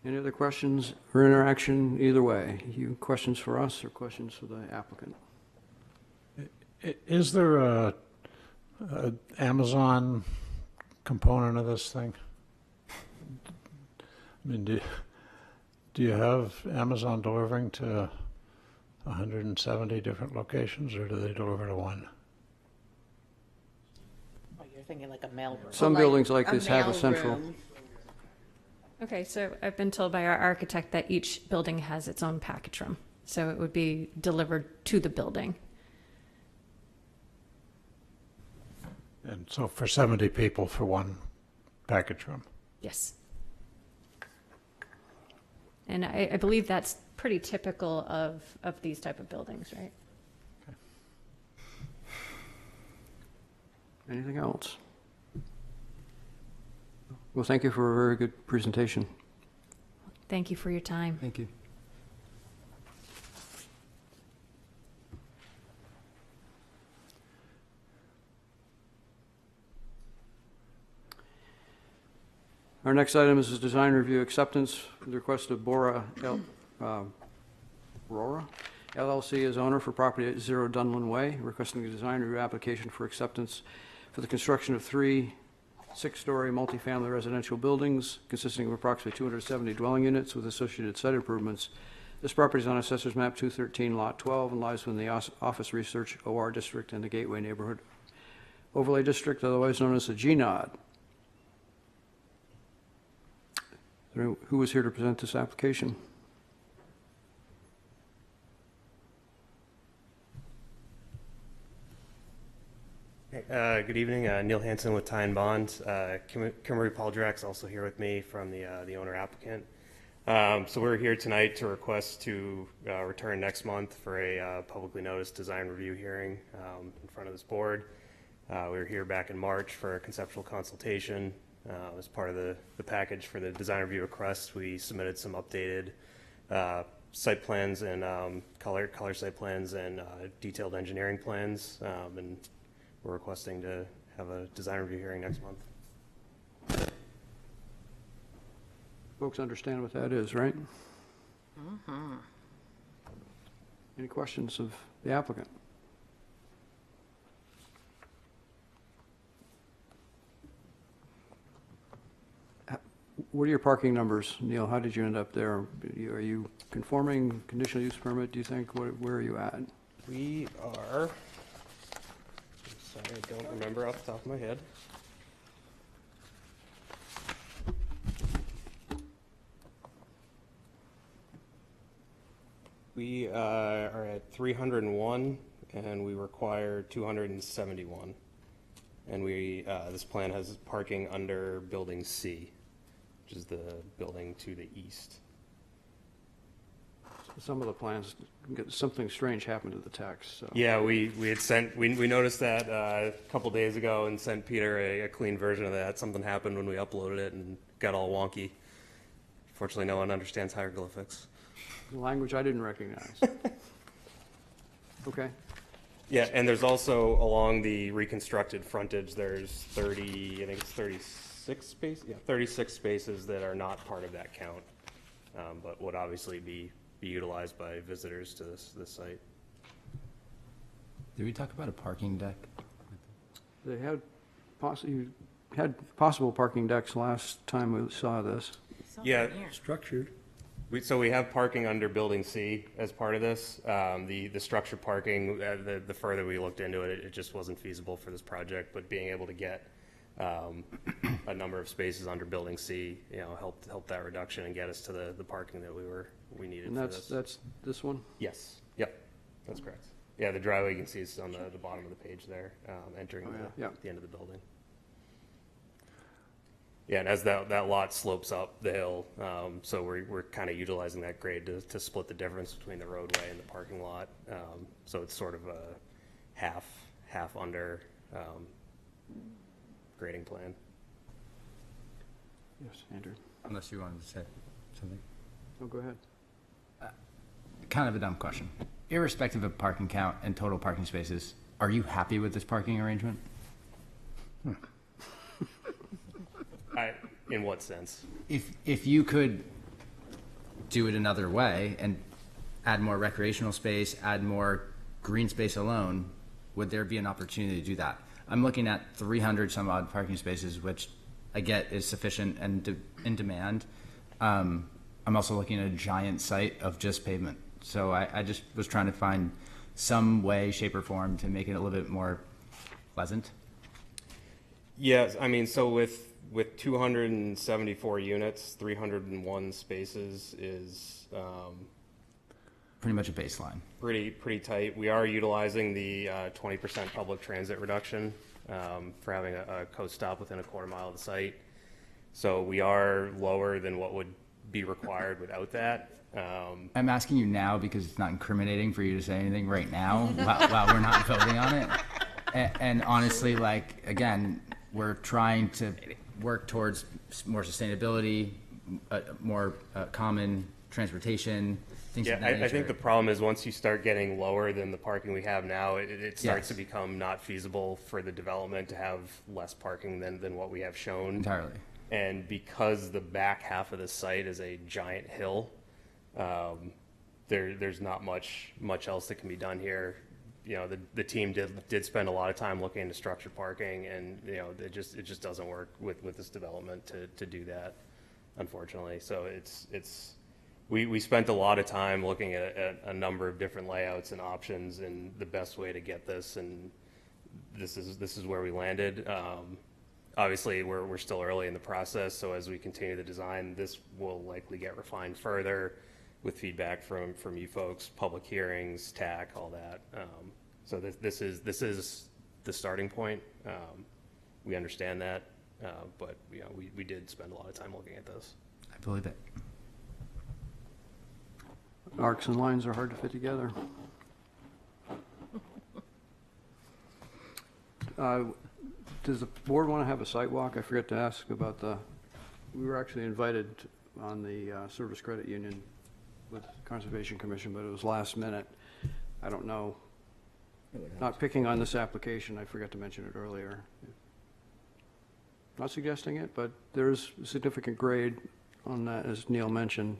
Any other questions or interaction either way? You questions for us or questions for the applicant? Is there a Amazon component of this thing? I mean, do you have Amazon delivering to 170 different locations, or do they deliver to one? Oh, you're thinking like a mail room. Some buildings like this have a central. Okay, so I've been told by our architect that each building has its own package room. So it would be delivered to the building. And so for 70 people for one package room? Yes. And I believe that's pretty typical of these type of buildings, right? Anything else? Well, thank you for a very good presentation. Thank you for your time. Thank you. Our next item is design review acceptance with the request of Aurora LLC as owner for property at 0 Dunlin Way, requesting a design review application for acceptance for the construction of 3 6-story multifamily residential buildings consisting of approximately 270 dwelling units with associated site improvements. This property is on Assessor's Map 213, Lot 12, and lies within the Office Research OR District and the Gateway Neighborhood Overlay District, otherwise known as the GNOD. Who is here to present this application? Good evening, Neil Hansen with Ty and Bond. Kimberly Paul-Drax also here with me from the owner applicant. So we're here tonight to request to return next month for a publicly noticed design review hearing in front of this board. We were here back in March for a conceptual consultation. As part of the package for the design review request, we submitted some updated site plans and color site plans and detailed engineering plans, and we're requesting to have a design review hearing next month. Folks understand what that is, right? Mm-hmm. Any questions of the applicant? What are your parking numbers, Neil? How did you end up there? Are you conforming conditional use permit, do you think? Where are you at? We are, I'm sorry, I don't remember off the top of my head. We are at 301, and we require 271. And we, this plan has parking under Building C, which is the building to the east. Some of the plans, something strange happened to the text, so. Yeah, we had sent, we noticed that a couple days ago and sent Peter a clean version of that. Something happened when we uploaded it and got all wonky. Fortunately, no one understands hieroglyphics. Language I didn't recognize. Okay. Yeah, and there's also along the reconstructed frontage, there's 30, I think it's 36 spaces, yeah, 36 spaces that are not part of that count, but would obviously be utilized by visitors to this site. Did we talk about a parking deck? They had possible parking decks last time we saw this. Yeah, Structured. So we have parking under Building C as part of this. The structured parking, the further we looked into it, it just wasn't feasible for this project, but being able to get a number of spaces under Building C, helped that reduction and get us to the parking that we needed And for that's this. this one? Yes, yep, that's correct. Yeah, the driveway you can see is on the bottom of the page there, entering the end of the building. Yeah, and as that lot slopes up the hill, so we're kind of utilizing that grade to split the difference between the roadway and the parking lot. So it's sort of a half under grading plan. Yes, Andrew. Unless you wanted to say something. Oh, go ahead. Kind of a dumb question. Irrespective of parking count and total parking spaces, are you happy with this parking arrangement? In what sense? If you could do it another way and add more recreational space, add more green space alone, would there be an opportunity to do that? I'm looking at 300 some odd parking spaces, which I get is sufficient and in demand. I'm also looking at a giant site of just pavement. So I just was trying to find some way, shape, or form to make it a little bit more pleasant. Yes, I mean, so with 274 units, 301 spaces is Pretty much a baseline. pretty tight. We are utilizing the 20% public transit reduction for having a coast stop within a quarter mile of the site. So we are lower than what would be required without that. I'm asking you now because it's not incriminating for you to say anything right now while we're not voting on it. And honestly, like, again, we're trying to work towards more sustainability, more common transportation, things of that nature. I think the problem is once you start getting lower than the parking we have now, it starts Yes. to become not feasible for the development to have less parking than what we have shown. Entirely. And because the back half of the site is a giant hill, there's not much else that can be done here. You know, the team did spend a lot of time looking into structured parking, and you know, it just doesn't work with this development to do that, unfortunately. So we spent a lot of time looking at a number of different layouts and options and the best way to get this, and this is where we landed. Obviously, we're still early in the process, so as we continue the design, this will likely get refined further with feedback from you folks, public hearings, TAC, all that. So this is the starting point. We understand that, but you know, we did spend a lot of time looking at this. I believe it. Arcs and lines are hard to fit together. Does the board want to have a site walk? I forgot to ask about we were actually invited on the Service Credit Union with Conservation Commission, but it was last minute. I don't know. Not picking on this application, I forgot to mention it earlier. Not suggesting it, but there's significant grade on that, as Neil mentioned.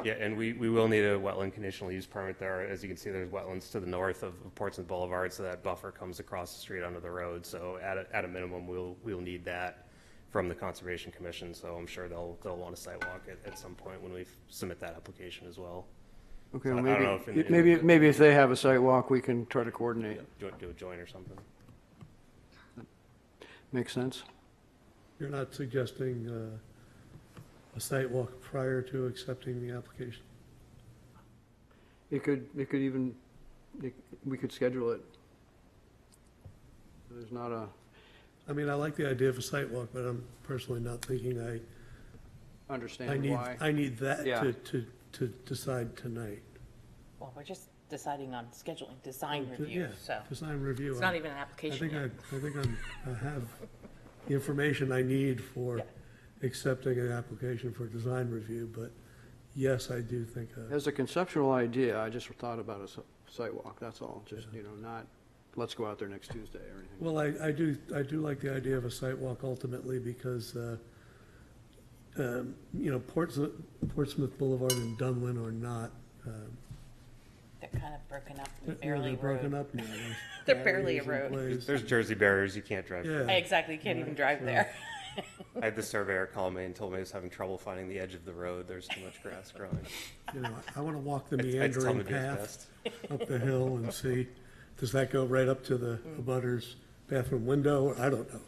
Yeah, and we will need a wetland conditional use permit there. As you can see, there's wetlands to the north of Portsmouth Boulevard, so that buffer comes across the street onto the road. So at a minimum, we'll need that from the Conservation Commission. So I'm sure they'll want a site walk at some point when we submit that application as well. Okay, So well, I don't know if maybe if they have a site walk, we can try to coordinate. do a joint or something. Makes sense? You're not suggesting a site walk prior to accepting the application? It could even, we could schedule it. There's not a, I mean, I like the idea of a site walk, but I'm personally not thinking I understand need, why. I need that Yeah. to decide tonight. Well, we're just deciding on scheduling design Yeah, review, so design review. it's not even an application yet. I think I have the information I need for accepting an application for design review, but yes, I do think, As a conceptual idea, I just thought about a site walk, that's all. Just, not, let's go out there next Tuesday or anything. well, I do like the idea of a site walk ultimately because, Portsmouth Boulevard and Dunlin are not, They're kind of broken up, they're barely a broken road. up now. They're There's barely a batteries in road. place. There's Jersey barriers, you can't drive. Yeah. Exactly, you can't even drive there. I had the surveyor call me and told me he was having trouble finding the edge of the road. There's too much grass growing. I want to walk the I'd tell him meandering to do his path best. up the hill and see, does that go right up to the abutter's bathroom window? I don't know.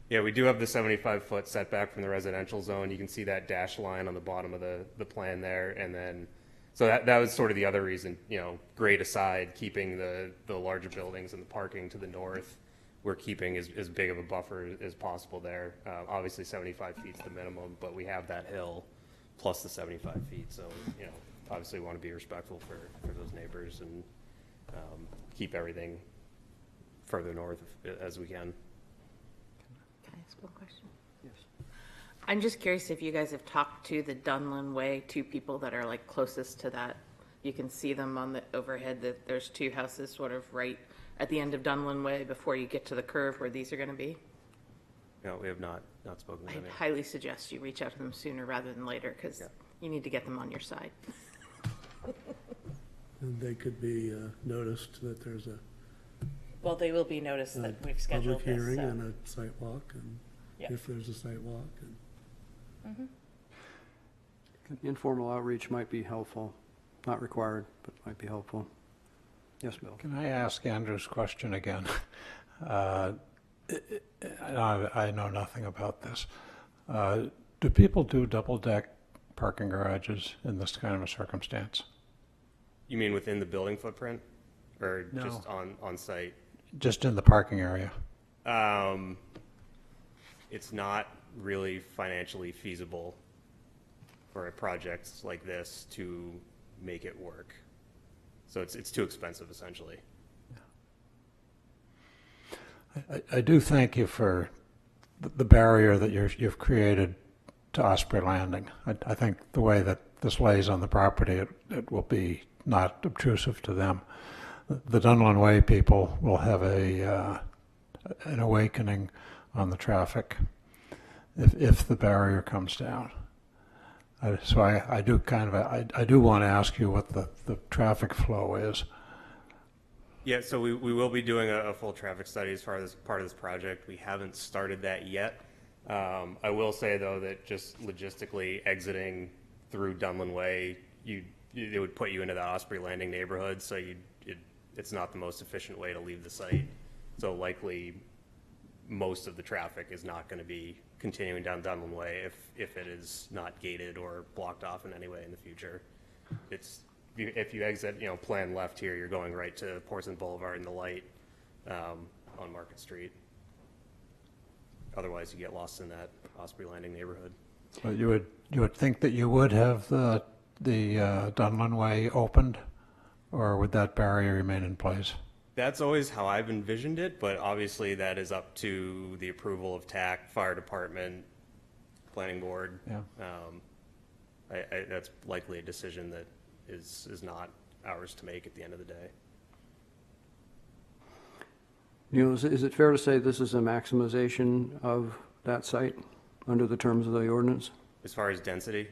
Yeah, we do have the 75-foot setback from the residential zone. You can see that dashed line on the bottom of the plan there. And then, so that was sort of the other reason, grade aside, keeping the larger buildings and the parking to the north, we're keeping as big of a buffer as possible there. Obviously 75 feet is the minimum, but we have that hill plus the 75 feet. So, obviously we want to be respectful for those neighbors and keep everything further north as we can. Can I ask one question? Yes. I'm just curious if you guys have talked to the Dunlin Way, two people that are like closest to that. You can see them on the overhead, that there's two houses sort of right at the end of Dunlin Way before you get to the curve where these are going to be. No, we have not spoken to I'd them yet. highly suggest you reach out to them sooner rather than later because You need to get them on your side. And they could be noticed that there's a Well, they will be noticed that we've scheduled public this, hearing so. and a site walk, and Yeah. if there's a site walk, and Informal outreach might be helpful, not required, but might be helpful. Yes, Bill? Can I ask Andrew's question again? I know nothing about this. Do people do double-deck parking garages in this kind of a circumstance? You mean within the building footprint, or No. just on site? Just in the parking area? It's not really financially feasible for a project like this to make it work. So it's too expensive, essentially. I do thank you for the barrier that you've created to Osprey Landing. I think the way that this lays on the property, it will be not obtrusive to them. The Dunlin Way people will have an awakening on the traffic if the barrier comes down. So I do want to ask you what the traffic flow is. Yeah, so we will be doing a full traffic study as far as part of this project. We haven't started that yet. I will say, though, that just logistically exiting through Dunlin Way, it would put you into the Osprey Landing neighborhood, so it's not the most efficient way to leave the site. So likely, most of the traffic is not going to be continuing down Dunlin Way if it is not gated or blocked off in any way in the future. If you exit, plan left here, you're going right to Portsmouth Boulevard and the light on Market Street. Otherwise, you get lost in that Osprey Landing neighborhood. But you would think that you would have the Dunlin Way opened, or would that barrier remain in place? That's always how I've envisioned it, but obviously that is up to the approval of TAC, fire department, planning board. Yeah. That's likely a decision that is not ours to make at the end of the day. Neil, is it fair to say this is a maximization of that site under the terms of the ordinance? As far as density,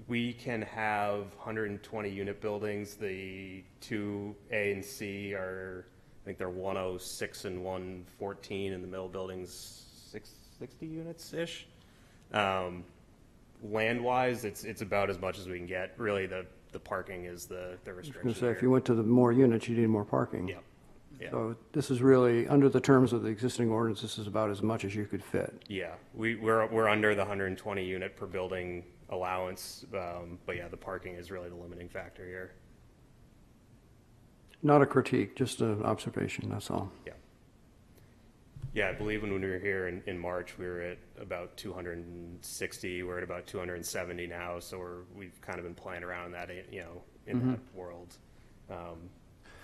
we can have 120 unit buildings. The two A and C are, I think they're 106 and 114, and the middle building's 60 units-ish. Land-wise, it's about as much as we can get. Really, the parking is the I was restriction going to say, if here. you went to the more units, you need more parking. Yeah. Yeah. So this is really, under the terms of the existing ordinance, this is about as much as you could fit. Yeah, we're under the 120 unit per building allowance, but yeah, the parking is really the limiting factor here. Not a critique, just an observation, that's all. Yeah. Yeah, I believe when we were here in March, we were at about 260. We're at about 270 now, so we've kind of been playing around that, in that world.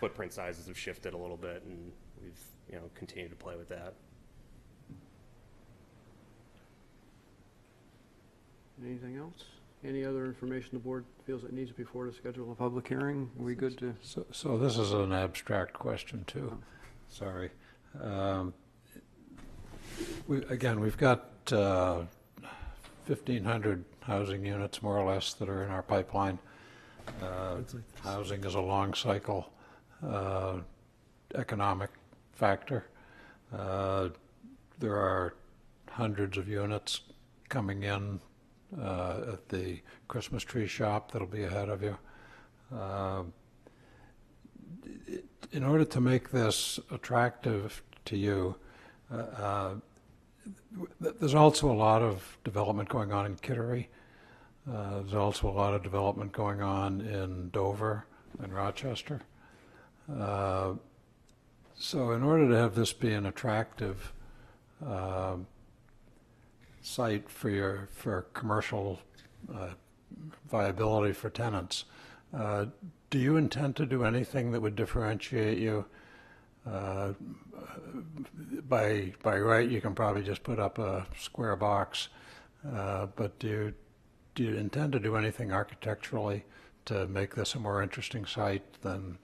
Footprint sizes have shifted a little bit, and we've, continued to play with that. Anything else? Any other information the board feels it needs before to schedule a public hearing? Are we good to? So this is an abstract question, too. Sorry. We've got 1,500 housing units, more or less, that are in our pipeline. Housing is a long cycle economic factor. There are hundreds of units coming in at the Christmas tree shop that'll be ahead of you. In order to make this attractive to you, there's also a lot of development going on in Kittery. There's also a lot of development going on in Dover and Rochester. So in order to have this be an attractive site for commercial viability for tenants, do you intend to do anything that would differentiate you? By right, you can probably just put up a square box, but do you intend to do anything architecturally to make this a more interesting site than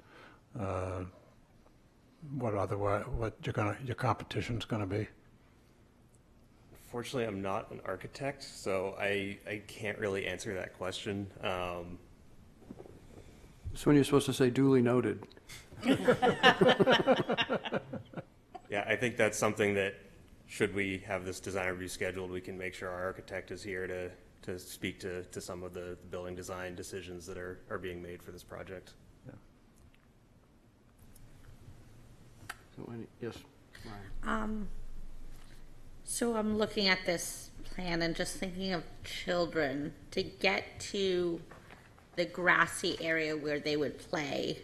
what your competition's going to be? Unfortunately, I'm not an architect, so I can't really answer that question. That's when you're supposed to say duly noted. Yeah, I think that's something that, should we have this design review scheduled, we can make sure our architect is here to speak to some of the building design decisions that are being made for this project. So, yes, So I'm looking at this plan and just thinking of children to get to the grassy area where they would play.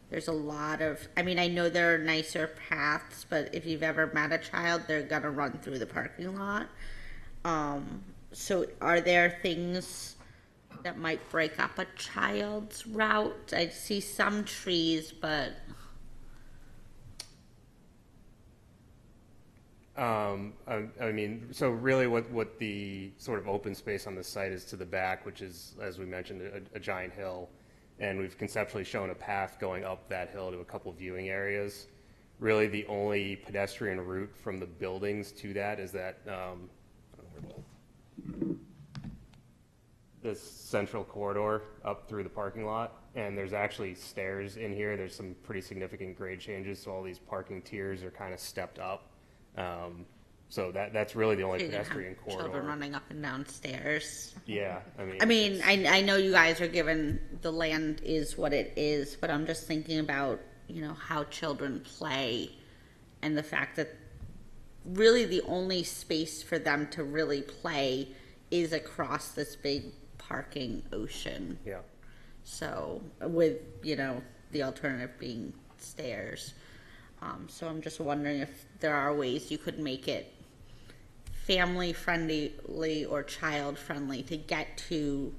There's a lot of, I mean, I know there are nicer paths, but if you've ever met a child, they're gonna run through the parking lot. So are there things that might break up a child's route? I see some trees, but I mean, so really what the sort of open space on the site is to the back, which is, as we mentioned, a giant hill. And we've conceptually shown a path going up that hill to a couple viewing areas. Really, the only pedestrian route from the buildings to that is that, this central corridor up through the parking lot. And there's actually stairs in here. There's some pretty significant grade changes, so all these parking tiers are kind of stepped up. So that's really the only you're gonna have pedestrian corridor. children running up and down stairs. Yeah, I mean, I know you guys are given, the land is what it is, but I'm just thinking about, you know, how children play and the fact that really the only space for them to really play is across this big parking ocean. Yeah. So with, you know, the alternative being stairs. So I'm just wondering if there are ways you could make it family friendly or child friendly to get to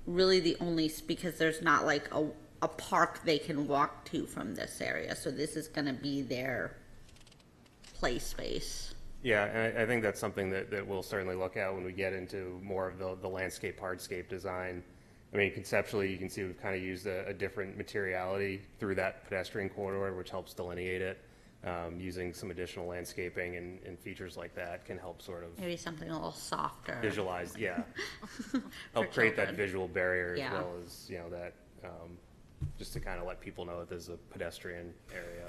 really the only, because there's not like a park they can walk to from this area. So this is going to be their play space. Yeah, and I think that's something that we'll certainly look at when we get into more of the landscape hardscape design. I mean, conceptually, you can see we've kind of used a different materiality through that pedestrian corridor, which helps delineate it. Using some additional landscaping and features like that can help sort of Maybe something a little softer. visualize, yeah. For Help create that children. visual barrier Yeah. as well as, you know, that, just to kind of let people know that there's a pedestrian area.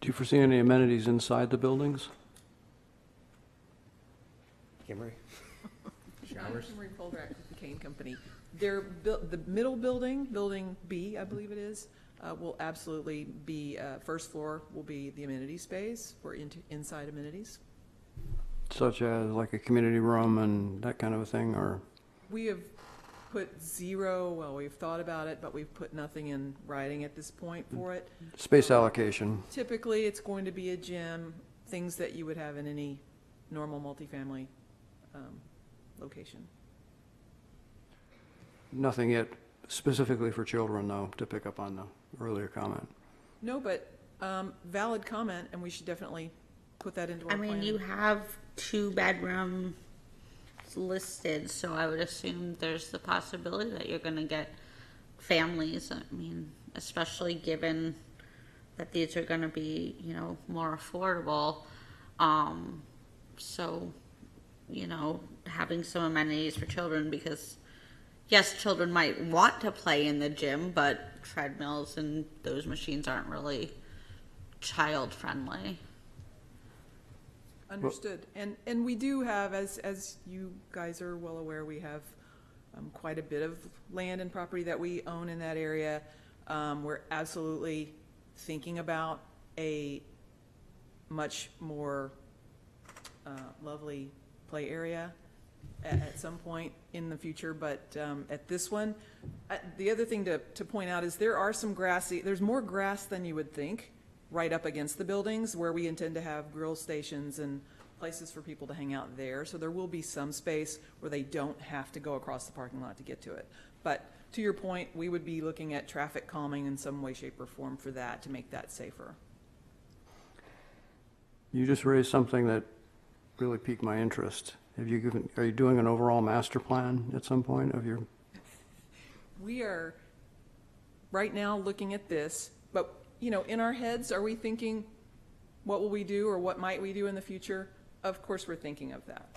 Do you foresee any amenities inside the buildings? Kimberly? Showers? Kimberly Poldrack with the Kane Company. The middle building, Building B, I believe it is, will absolutely be, first floor will be the amenity space for inside amenities. Such as like a community room and that kind of a thing, or? We have put zero, well, we've thought about it, but we've put nothing in writing at this point for it. Space allocation. Typically, it's going to be a gym, things that you would have in any normal multifamily location. Nothing yet specifically for children, though, to pick up on the earlier comment. No, but valid comment, and we should definitely put that into our I mean, plan. you have 2 bedrooms listed, so I would assume there's the possibility that you're gonna get families. I mean, especially given that these are gonna be, you know, more affordable. So, you know, having some amenities for children, because yes, children might want to play in the gym, but treadmills and those machines aren't really child friendly. Understood. And we do have, as you guys are well aware, we have quite a bit of land and property that we own in that area. We're absolutely thinking about a much more lovely play area at some point in the future, but at this one, the other thing to point out is there are some there's more grass than you would think right up against the buildings where we intend to have grill stations and places for people to hang out there. So there will be some space where they don't have to go across the parking lot to get to it. But to your point, we would be looking at traffic calming in some way, shape, or form for that to make that safer. You just raised something that really piqued my interest. Are you doing an overall master plan at some point of your? We are right now looking at this, but you know, in our heads, are we thinking what will we do or what might we do in the future? Of course, we're thinking of that.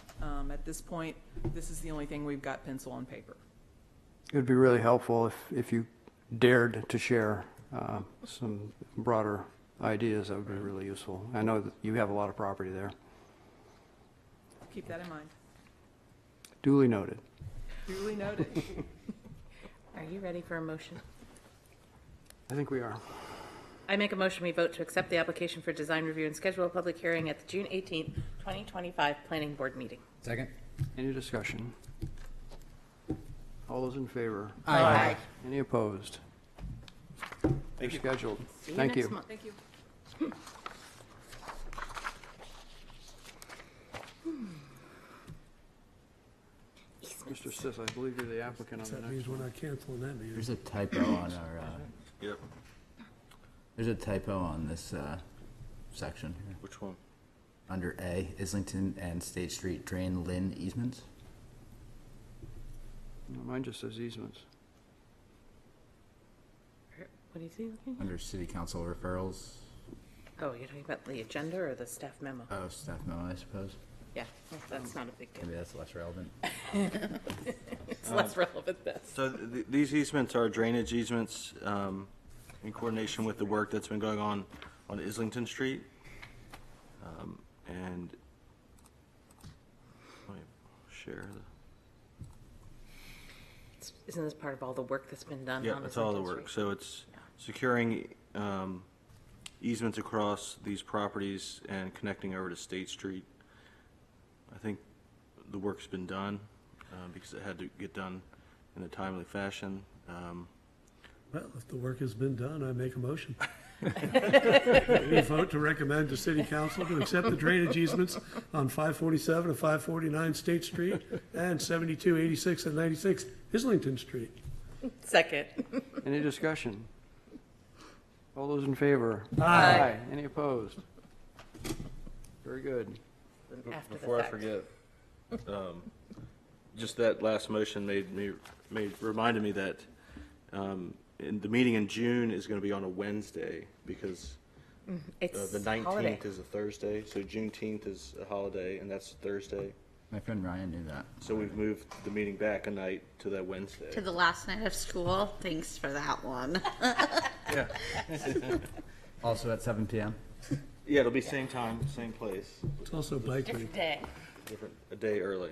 At this point, this is the only thing we've got pencil on paper. It would be really helpful if you dared to share some broader ideas. That would be really useful. I know that you have a lot of property there. Keep that in mind. Duly noted. Duly noted. Are you ready for a motion? I think we are. I make a motion we vote to accept the application for design review and schedule a public hearing at the June 18th, 2025 Planning Board meeting. Second? Any discussion? All those in favor? Aye. Any opposed? You're scheduled. See you Thank next you. month. Thank you. Mr. Sis, I believe you're the applicant on the That next means we're one. not canceling that meeting. There's a typo on our, Yep. there's a typo on this section here. Which one? Under A, Islington and State Street drain Lynn easements. No, mine just says easements. What is he looking? Under City Council referrals. Oh, you're talking about the agenda or the staff memo? Oh, staff memo, I suppose. Yeah, well, that's not a big deal. Maybe that's less relevant. It's less relevant this. So these easements are drainage easements in coordination with the work that's been going on Islington Street. And let me share Isn't this part of all the work that's been done? Yeah, on it's all the Islington work. Street? So it's securing easements across these properties and connecting over to State Street. I think the work's been done because it had to get done in a timely fashion. Well, if the work has been done, I make a motion. We vote to recommend to City Council to accept the drainage easements on 547 and 549 State Street and 72, 86, and 96 Islington Street. Second. Any discussion? All those in favor? Aye. Any opposed? Very good. After the Before I fact. forget, just that last motion reminded me that in the meeting in June is going to be on a Wednesday because It's the 19th holiday. is a Thursday, so Juneteenth is a holiday, and that's Thursday. My friend Ryan knew that. So we've moved the meeting back a night to that Wednesday. To the last night of school. Thanks for that one. Yeah. Also at 7 p.m. Yeah, it'll be same time, same place, It's also bike week. Different day. a day early.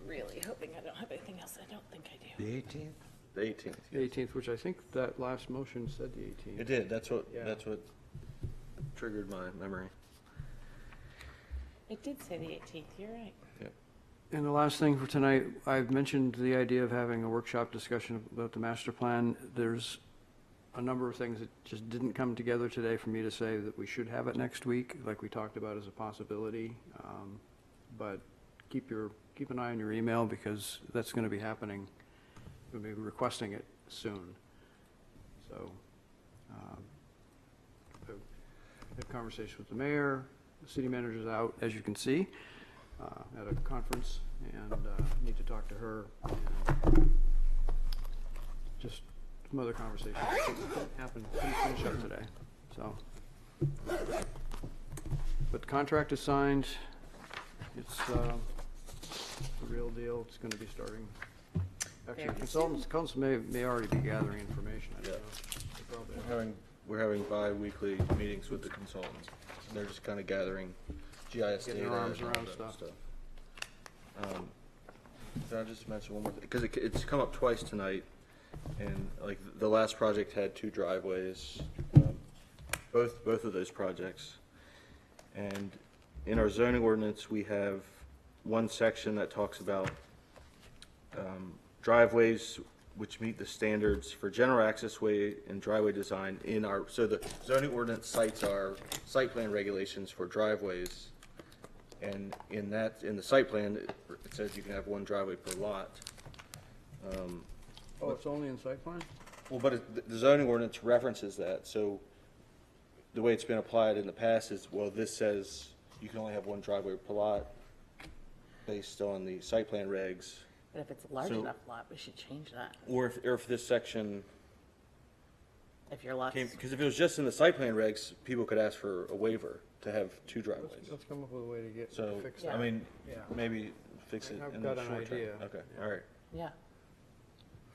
Really hoping I don't have anything else I don't think I do. The 18th? The 18th. The 18th, which I think that last motion said the 18th. It did. That's what Yeah. triggered my memory. It did say the 18th, you're right. And the last thing for tonight, I've mentioned the idea of having a workshop discussion about the master plan. There's a number of things that just didn't come together today for me to say that we should have it next week, like we talked about as a possibility. But keep an eye on your email because that's going to be happening. We'll be requesting it soon. So, I've had a conversation with the mayor, the city manager's out, as you can see, at a conference, and need to talk to her. And just some other conversations that happened, couldn't finish up today, so. But the contract is signed. It's the real deal. It's gonna be starting. Actually, Very consultants may already be gathering information. I don't know. They probably are. We're having bi-weekly meetings with the consultants. And they're just kind of gathering GIS Getting data. their arms and all around that stuff. Can I just mention one more thing? Because it's come up twice tonight, and like the last project had 2 driveways, both of those projects. And in our zoning ordinance, we have one section that talks about driveways which meet the standards for general access way and driveway design in our, so the zoning ordinance cites our site plan regulations for driveways. And in the site plan, it says you can have 1 driveway per lot. Oh, it's only in site plan? Well, but the zoning ordinance references that, so the way it's been applied in the past is, well, this says you can only have 1 driveway per lot based on the site plan regs. But if it's a large So- enough lot, we should change that. Or if this section if your lot's. Because if it was just in the site plan regs, people could ask for a waiver to have two driveways. Let's come up with a way to get, So, fix I that. mean, Yeah. maybe fix it I've in the got an short term. idea. Okay, all right. Yeah.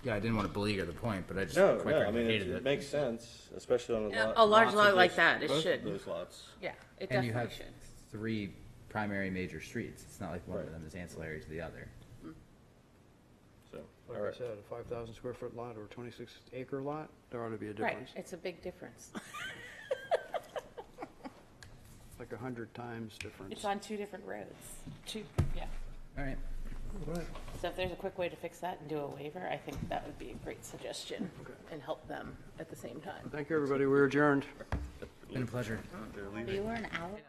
Yeah, I didn't want to beleaguer the point, but I just No, quite no, I frankly mean, hated it it. makes sense, especially on a Yeah, lot. a large lots lot of like those- that, it both of should. Those lots. Yeah, it And you definitely have should. 3 primary major streets. It's not like one Right. of them is ancillary to the other. So, all Like I right. said, a 5,000 square foot lot or a 26 acre lot, there ought to be a Right, difference. it's a big difference. Like 100 times difference. It's on 2 different roads. Yeah. All right. So if there's a quick way to fix that and do a waiver, I think that would be a great suggestion and help them at the same time. Thank you, everybody. We're adjourned. Been a pleasure. You were an hour.